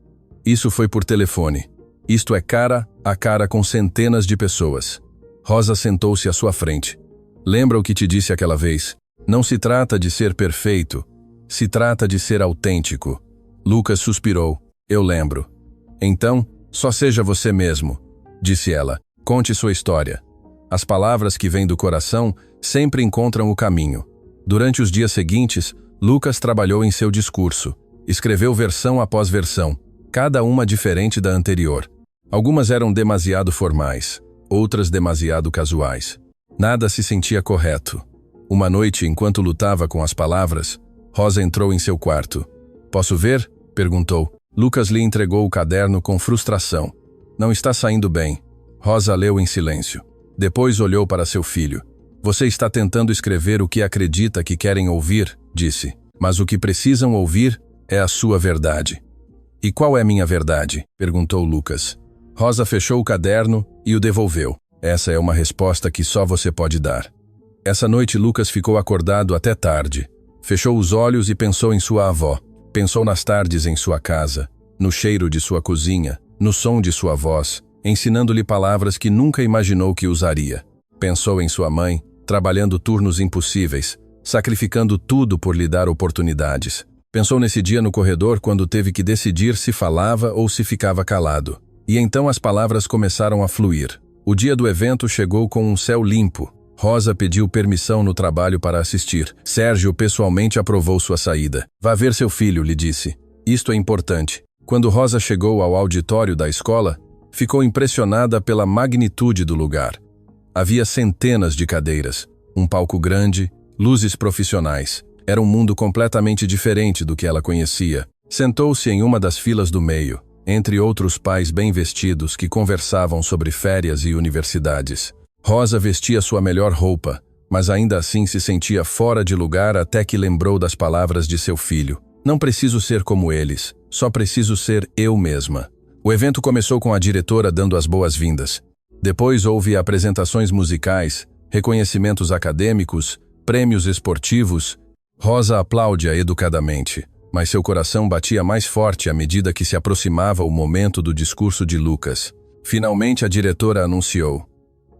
Isso foi por telefone. Isto é cara a cara com centenas de pessoas. Rosa sentou-se à sua frente. Lembra o que te disse aquela vez? Não se trata de ser perfeito, se trata de ser autêntico. Lucas suspirou. Eu lembro. Então, só seja você mesmo, disse ela. Conte sua história. As palavras que vêm do coração sempre encontram o caminho. Durante os dias seguintes, Lucas trabalhou em seu discurso. Escreveu versão após versão, cada uma diferente da anterior. Algumas eram demasiado formais, outras demasiado casuais. Nada se sentia correto. Uma noite, enquanto lutava com as palavras, Rosa entrou em seu quarto. Posso ver? Perguntou. Lucas lhe entregou o caderno com frustração. Não está saindo bem. Rosa leu em silêncio. Depois olhou para seu filho. Você está tentando escrever o que acredita que querem ouvir, disse. Mas o que precisam ouvir é a sua verdade. E qual é minha verdade? Perguntou Lucas. Rosa fechou o caderno e o devolveu. Essa é uma resposta que só você pode dar. Essa noite Lucas ficou acordado até tarde. Fechou os olhos e pensou em sua avó. Pensou nas tardes em sua casa, no cheiro de sua cozinha, no som de sua voz, ensinando-lhe palavras que nunca imaginou que usaria. Pensou em sua mãe, trabalhando turnos impossíveis, sacrificando tudo por lhe dar oportunidades. Pensou nesse dia no corredor quando teve que decidir se falava ou se ficava calado. E então as palavras começaram a fluir. O dia do evento chegou com um céu limpo. Rosa pediu permissão no trabalho para assistir. Sérgio pessoalmente aprovou sua saída. Vá ver seu filho, lhe disse. Isto é importante. Quando Rosa chegou ao auditório da escola, ficou impressionada pela magnitude do lugar. Havia centenas de cadeiras, um palco grande, luzes profissionais. Era um mundo completamente diferente do que ela conhecia. Sentou-se em uma das filas do meio, entre outros pais bem vestidos que conversavam sobre férias e universidades. Rosa vestia sua melhor roupa, mas ainda assim se sentia fora de lugar até que lembrou das palavras de seu filho. Não preciso ser como eles, só preciso ser eu mesma. O evento começou com a diretora dando as boas-vindas. Depois houve apresentações musicais, reconhecimentos acadêmicos, prêmios esportivos. Rosa aplaudia educadamente, mas seu coração batia mais forte à medida que se aproximava o momento do discurso de Lucas. Finalmente a diretora anunciou.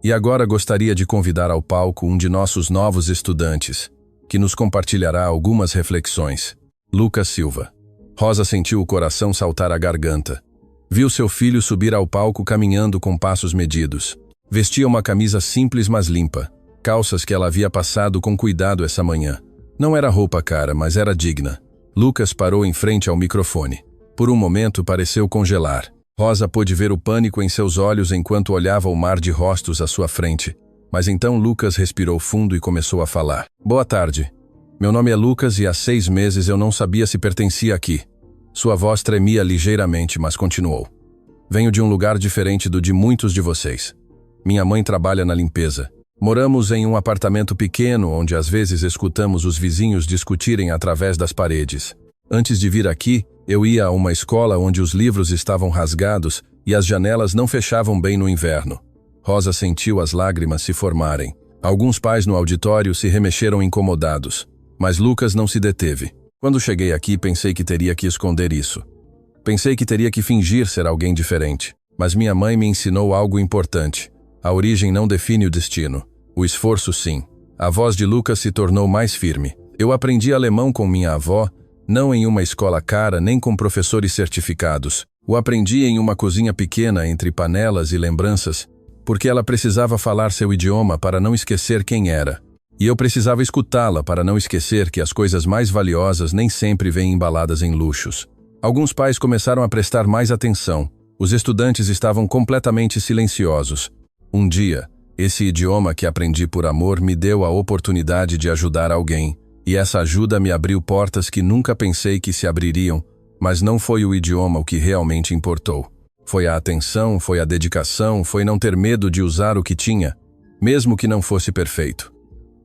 E agora gostaria de convidar ao palco um de nossos novos estudantes, que nos compartilhará algumas reflexões. Lucas Silva. Rosa sentiu o coração saltar à garganta. Viu seu filho subir ao palco caminhando com passos medidos. Vestia uma camisa simples mas limpa, calças que ela havia passado com cuidado essa manhã. Não era roupa cara, mas era digna. Lucas parou em frente ao microfone. Por um momento pareceu congelar. Rosa pôde ver o pânico em seus olhos enquanto olhava o mar de rostos à sua frente. Mas então Lucas respirou fundo e começou a falar. Boa tarde. Meu nome é Lucas e há 6 meses eu não sabia se pertencia aqui. Sua voz tremia ligeiramente, mas continuou. Venho de um lugar diferente do de muitos de vocês. Minha mãe trabalha na limpeza. Moramos em um apartamento pequeno onde às vezes escutamos os vizinhos discutirem através das paredes. Antes de vir aqui, eu ia a uma escola onde os livros estavam rasgados e as janelas não fechavam bem no inverno. Rosa sentiu as lágrimas se formarem. Alguns pais no auditório se remexeram incomodados, mas Lucas não se deteve. Quando cheguei aqui, pensei que teria que esconder isso. Pensei que teria que fingir ser alguém diferente. Mas minha mãe me ensinou algo importante. A origem não define o destino. O esforço, sim. A voz de Lucas se tornou mais firme. Eu aprendi alemão com minha avó, não em uma escola cara nem com professores certificados. O aprendi em uma cozinha pequena entre panelas e lembranças, porque ela precisava falar seu idioma para não esquecer quem era. E eu precisava escutá-la para não esquecer que as coisas mais valiosas nem sempre vêm embaladas em luxos. Alguns pais começaram a prestar mais atenção. Os estudantes estavam completamente silenciosos. Um dia, esse idioma que aprendi por amor me deu a oportunidade de ajudar alguém. E essa ajuda me abriu portas que nunca pensei que se abririam, mas não foi o idioma o que realmente importou. Foi a atenção, foi a dedicação, foi não ter medo de usar o que tinha, mesmo que não fosse perfeito.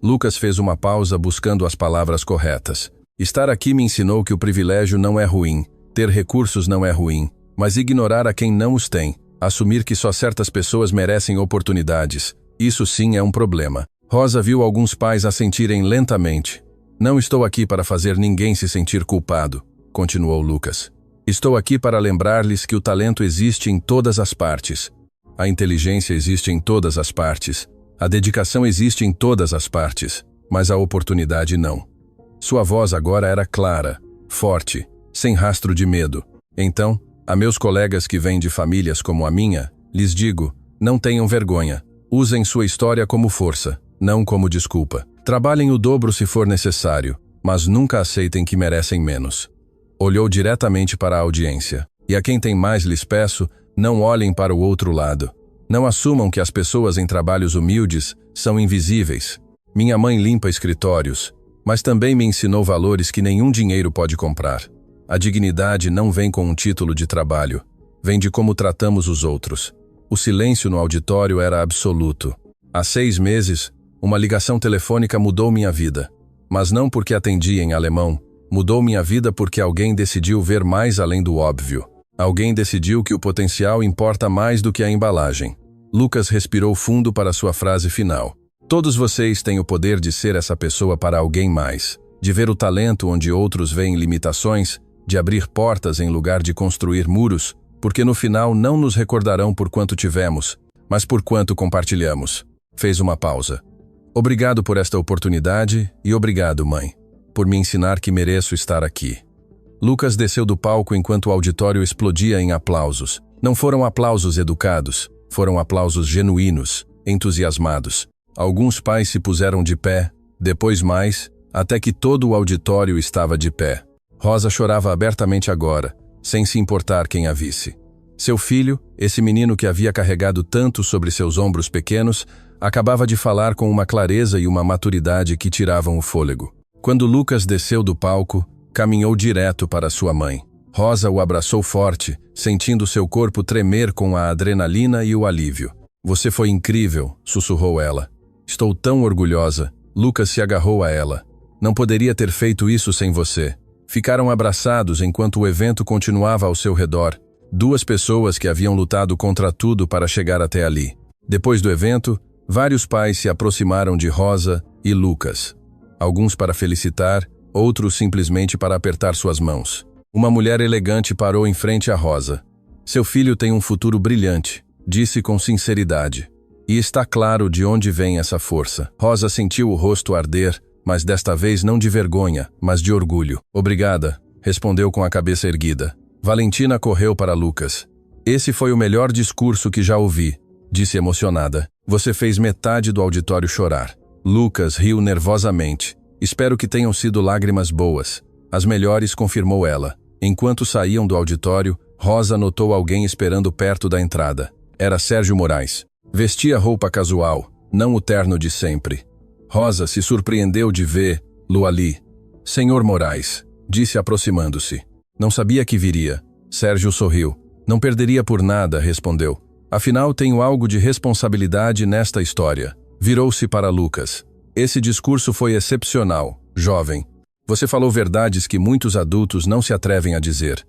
Lucas fez uma pausa buscando as palavras corretas. Estar aqui me ensinou que o privilégio não é ruim, ter recursos não é ruim, mas ignorar a quem não os tem, assumir que só certas pessoas merecem oportunidades, isso sim é um problema. Rosa viu alguns pais assentirem lentamente. Não estou aqui para fazer ninguém se sentir culpado, continuou Lucas. Estou aqui para lembrar-lhes que o talento existe em todas as partes. A inteligência existe em todas as partes. A dedicação existe em todas as partes, mas a oportunidade não. Sua voz agora era clara, forte, sem rastro de medo. Então, a meus colegas que vêm de famílias como a minha, lhes digo, não tenham vergonha. Usem sua história como força, não como desculpa. Trabalhem o dobro se for necessário, mas nunca aceitem que merecem menos. Olhou diretamente para a audiência. E a quem tem mais lhes peço, não olhem para o outro lado. Não assumam que as pessoas em trabalhos humildes são invisíveis. Minha mãe limpa escritórios, mas também me ensinou valores que nenhum dinheiro pode comprar. A dignidade não vem com um título de trabalho, vem de como tratamos os outros. O silêncio no auditório era absoluto. Há 6 meses, uma ligação telefônica mudou minha vida. Mas não porque atendi em alemão, mudou minha vida porque alguém decidiu ver mais além do óbvio. Alguém decidiu que o potencial importa mais do que a embalagem. Lucas respirou fundo para sua frase final. Todos vocês têm o poder de ser essa pessoa para alguém mais, de ver o talento onde outros veem limitações, de abrir portas em lugar de construir muros, porque no final não nos recordarão por quanto tivemos, mas por quanto compartilhamos. Fez uma pausa. Obrigado por esta oportunidade e obrigado, mãe, por me ensinar que mereço estar aqui. Lucas desceu do palco enquanto o auditório explodia em aplausos. Não foram aplausos educados, foram aplausos genuínos, entusiasmados. Alguns pais se puseram de pé, depois mais, até que todo o auditório estava de pé. Rosa chorava abertamente agora, sem se importar quem a visse. Seu filho, esse menino que havia carregado tanto sobre seus ombros pequenos, acabava de falar com uma clareza e uma maturidade que tiravam o fôlego. Quando Lucas desceu do palco, caminhou direto para sua mãe. Rosa o abraçou forte, sentindo seu corpo tremer com a adrenalina e o alívio. Você foi incrível, sussurrou ela. Estou tão orgulhosa. Lucas se agarrou a ela. Não poderia ter feito isso sem você. Ficaram abraçados enquanto o evento continuava ao seu redor. 2 pessoas que haviam lutado contra tudo para chegar até ali. Depois do evento, vários pais se aproximaram de Rosa e Lucas. Alguns para felicitar, outros simplesmente para apertar suas mãos. Uma mulher elegante parou em frente a Rosa. Seu filho tem um futuro brilhante, disse com sinceridade. E está claro de onde vem essa força. Rosa sentiu o rosto arder, mas desta vez não de vergonha, mas de orgulho. Obrigada, respondeu com a cabeça erguida. Valentina correu para Lucas. Esse foi o melhor discurso que já ouvi, disse emocionada. Você fez metade do auditório chorar. Lucas riu nervosamente. Espero que tenham sido lágrimas boas. As melhores, confirmou ela. Enquanto saíam do auditório, Rosa notou alguém esperando perto da entrada. Era Sérgio Moraes. Vestia roupa casual, não o terno de sempre. Rosa se surpreendeu de vê-lo ali. Senhor Moraes, disse aproximando-se. Não sabia que viria. Sérgio sorriu. Não perderia por nada, respondeu. Afinal, tenho algo de responsabilidade nesta história. Virou-se para Lucas. Esse discurso foi excepcional, jovem. Você falou verdades que muitos adultos não se atrevem a dizer.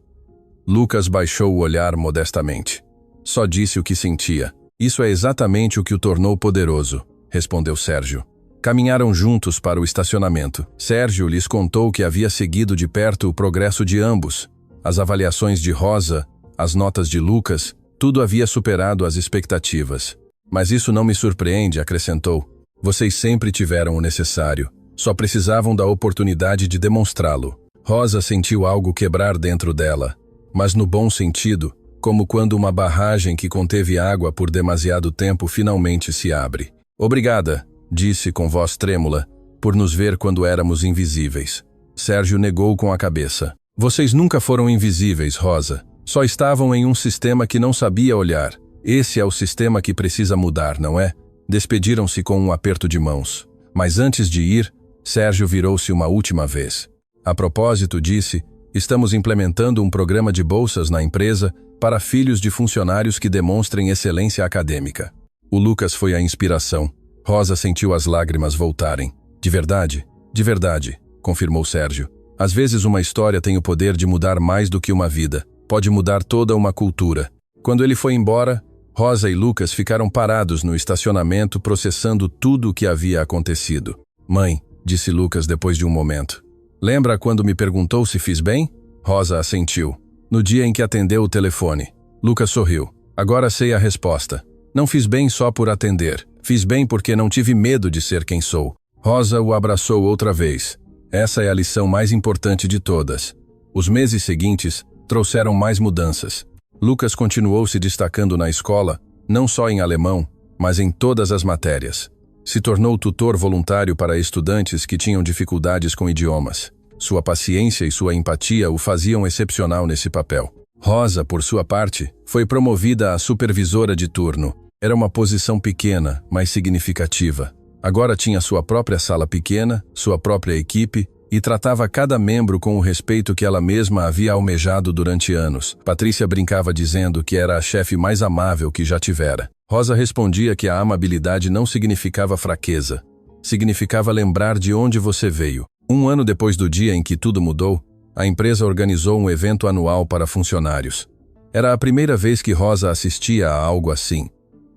Lucas baixou o olhar modestamente. Só disse o que sentia. Isso é exatamente o que o tornou poderoso, respondeu Sérgio. Caminharam juntos para o estacionamento. Sérgio lhes contou que havia seguido de perto o progresso de ambos. As avaliações de Rosa, as notas de Lucas, tudo havia superado as expectativas. Mas isso não me surpreende, acrescentou. Vocês sempre tiveram o necessário. Só precisavam da oportunidade de demonstrá-lo. Rosa sentiu algo quebrar dentro dela, mas no bom sentido, como quando uma barragem que conteve água por demasiado tempo finalmente se abre. Obrigada, disse com voz trêmula, por nos ver quando éramos invisíveis. Sérgio negou com a cabeça. Vocês nunca foram invisíveis, Rosa. Só estavam em um sistema que não sabia olhar. Esse é o sistema que precisa mudar, não é? Despediram-se com um aperto de mãos. Mas antes de ir, Sérgio virou-se uma última vez. A propósito, disse, estamos implementando um programa de bolsas na empresa para filhos de funcionários que demonstrem excelência acadêmica. O Lucas foi a inspiração. Rosa sentiu as lágrimas voltarem. De verdade, confirmou Sérgio. Às vezes uma história tem o poder de mudar mais do que uma vida. Pode mudar toda uma cultura. Quando ele foi embora, Rosa e Lucas ficaram parados no estacionamento processando tudo o que havia acontecido. Mãe, disse Lucas depois de um momento. Lembra quando me perguntou se fiz bem? Rosa assentiu. No dia em que atendeu o telefone. Lucas sorriu. Agora sei a resposta. Não fiz bem só por atender. Fiz bem porque não tive medo de ser quem sou. Rosa o abraçou outra vez. Essa é a lição mais importante de todas. Os meses seguintes trouxeram mais mudanças. Lucas continuou se destacando na escola, não só em alemão, mas em todas as matérias. Se tornou tutor voluntário para estudantes que tinham dificuldades com idiomas. Sua paciência e sua empatia o faziam excepcional nesse papel. Rosa, por sua parte, foi promovida a supervisora de turno. Era uma posição pequena, mas significativa. Agora tinha sua própria sala pequena, sua própria equipe, e tratava cada membro com o respeito que ela mesma havia almejado durante anos. Patrícia brincava dizendo que era a chefe mais amável que já tivera. Rosa respondia que a amabilidade não significava fraqueza. Significava lembrar de onde você veio. Um ano depois do dia em que tudo mudou, a empresa organizou um evento anual para funcionários. Era a primeira vez que Rosa assistia a algo assim.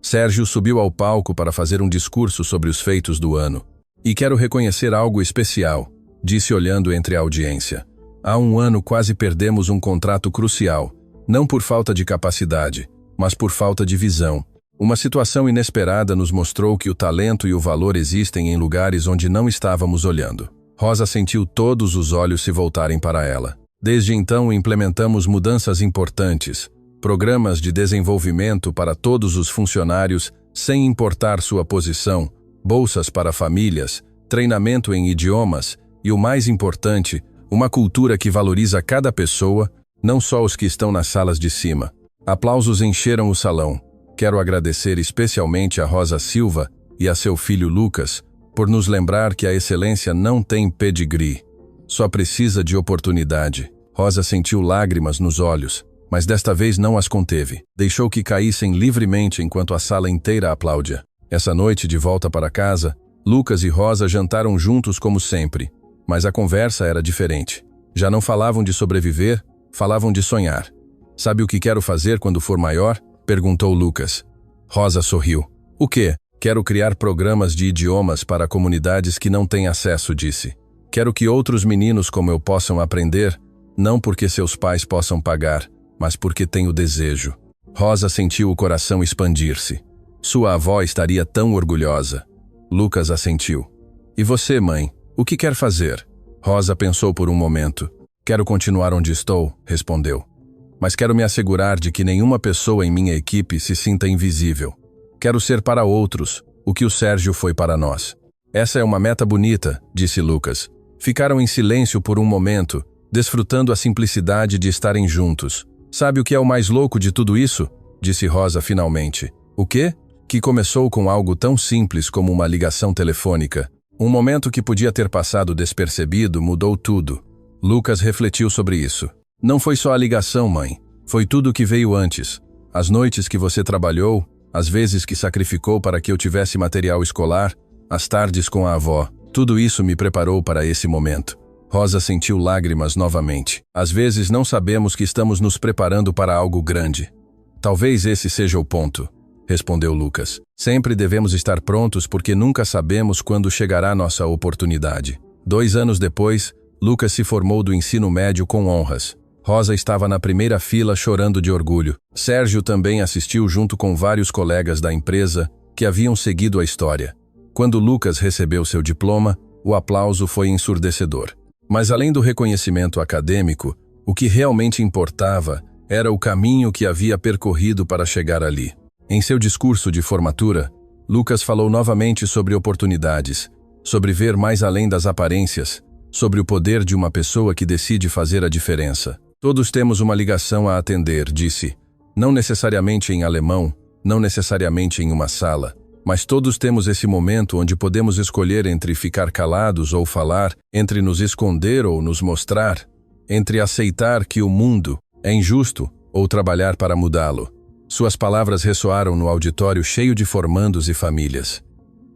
Sérgio subiu ao palco para fazer um discurso sobre os feitos do ano. E quero reconhecer algo especial, disse olhando entre a audiência. Há um ano quase perdemos um contrato crucial, não por falta de capacidade, mas por falta de visão. Uma situação inesperada nos mostrou que o talento e o valor existem em lugares onde não estávamos olhando. Rosa sentiu todos os olhos se voltarem para ela. Desde então implementamos mudanças importantes, programas de desenvolvimento para todos os funcionários, sem importar sua posição, bolsas para famílias, treinamento em idiomas e, o mais importante, uma cultura que valoriza cada pessoa, não só os que estão nas salas de cima. Aplausos encheram o salão. Quero agradecer especialmente a Rosa Silva e a seu filho Lucas por nos lembrar que a excelência não tem pedigree, só precisa de oportunidade. Rosa sentiu lágrimas nos olhos, mas desta vez não as conteve. Deixou que caíssem livremente enquanto a sala inteira aplaudia. Essa noite, de volta para casa, Lucas e Rosa jantaram juntos como sempre, mas a conversa era diferente. Já não falavam de sobreviver, falavam de sonhar. Sabe o que quero fazer quando for maior? Perguntou Lucas. Rosa sorriu. O quê? Quero criar programas de idiomas para comunidades que não têm acesso, disse. Quero que outros meninos como eu possam aprender, não porque seus pais possam pagar, mas porque tenho desejo. Rosa sentiu o coração expandir-se. Sua avó estaria tão orgulhosa. Lucas assentiu. E você, mãe, o que quer fazer? Rosa pensou por um momento. Quero continuar onde estou, respondeu. Mas quero me assegurar de que nenhuma pessoa em minha equipe se sinta invisível. Quero ser para outros o que o Sérgio foi para nós. Essa é uma meta bonita, disse Lucas. Ficaram em silêncio por um momento, desfrutando a simplicidade de estarem juntos. Sabe o que é o mais louco de tudo isso? Disse Rosa finalmente. O quê? Que começou com algo tão simples como uma ligação telefônica. Um momento que podia ter passado despercebido mudou tudo. Lucas refletiu sobre isso. Não foi só a ligação, mãe. Foi tudo o que veio antes. As noites que você trabalhou, as vezes que sacrificou para que eu tivesse material escolar, as tardes com a avó. Tudo isso me preparou para esse momento. Rosa sentiu lágrimas novamente. Às vezes não sabemos que estamos nos preparando para algo grande. Talvez esse seja o ponto, respondeu Lucas. Sempre devemos estar prontos porque nunca sabemos quando chegará nossa oportunidade. 2 anos depois, Lucas se formou do ensino médio com honras. Rosa estava na primeira fila chorando de orgulho. Sérgio também assistiu junto com vários colegas da empresa que haviam seguido a história. Quando Lucas recebeu seu diploma, o aplauso foi ensurdecedor. Mas além do reconhecimento acadêmico, o que realmente importava era o caminho que havia percorrido para chegar ali. Em seu discurso de formatura, Lucas falou novamente sobre oportunidades, sobre ver mais além das aparências, sobre o poder de uma pessoa que decide fazer a diferença. Todos temos uma ligação a atender, disse. Não necessariamente em alemão, não necessariamente em uma sala, mas todos temos esse momento onde podemos escolher entre ficar calados ou falar, entre nos esconder ou nos mostrar, entre aceitar que o mundo é injusto ou trabalhar para mudá-lo. Suas palavras ressoaram no auditório cheio de formandos e famílias.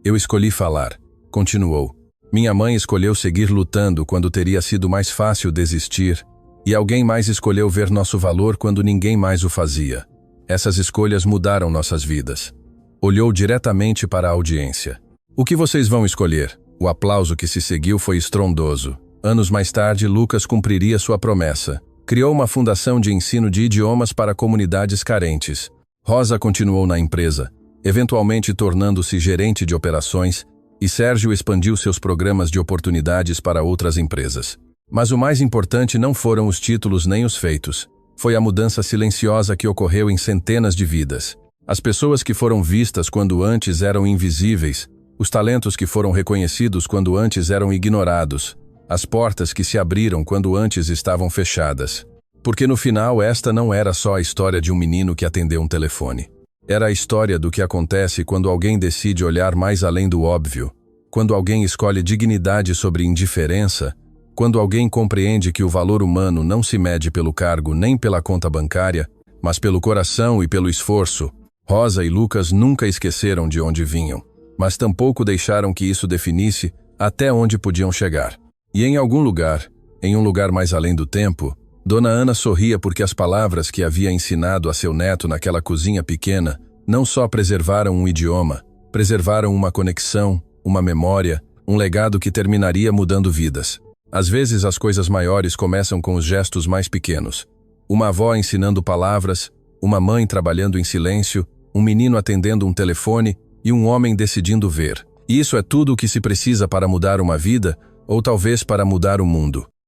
Eu escolhi falar, continuou. Minha mãe escolheu seguir lutando quando teria sido mais fácil desistir, e alguém mais escolheu ver nosso valor quando ninguém mais o fazia. Essas escolhas mudaram nossas vidas. Olhou diretamente para a audiência. O que vocês vão escolher? O aplauso que se seguiu foi estrondoso. Anos mais tarde, Lucas cumpriria sua promessa. Criou uma fundação de ensino de idiomas para comunidades carentes. Rosa continuou na empresa, eventualmente tornando-se gerente de operações, e Sérgio expandiu seus programas de oportunidades para outras empresas. Mas o mais importante não foram os títulos nem os feitos. Foi a mudança silenciosa que ocorreu em centenas de vidas. As pessoas que foram vistas quando antes eram invisíveis, os talentos que foram reconhecidos quando antes eram ignorados, as portas que se abriram quando antes estavam fechadas. Porque no final esta não era só a história de um menino que atendeu um telefone. Era a história do que acontece quando alguém decide olhar mais além do óbvio, quando alguém escolhe dignidade sobre indiferença, quando alguém compreende que o valor humano não se mede pelo cargo nem pela conta bancária, mas pelo coração e pelo esforço. Rosa e Lucas nunca esqueceram de onde vinham, mas tampouco deixaram que isso definisse até onde podiam chegar. E em algum lugar, em um lugar mais além do tempo, Dona Ana sorria porque as palavras que havia ensinado a seu neto naquela cozinha pequena não só preservaram um idioma, preservaram uma conexão, uma memória, um legado que terminaria mudando vidas. Às vezes as coisas maiores começam com os gestos mais pequenos. Uma avó ensinando palavras, uma mãe trabalhando em silêncio, um menino atendendo um telefone e um homem decidindo ver. E isso é tudo o que se precisa para mudar uma vida, ou talvez para mudar o mundo.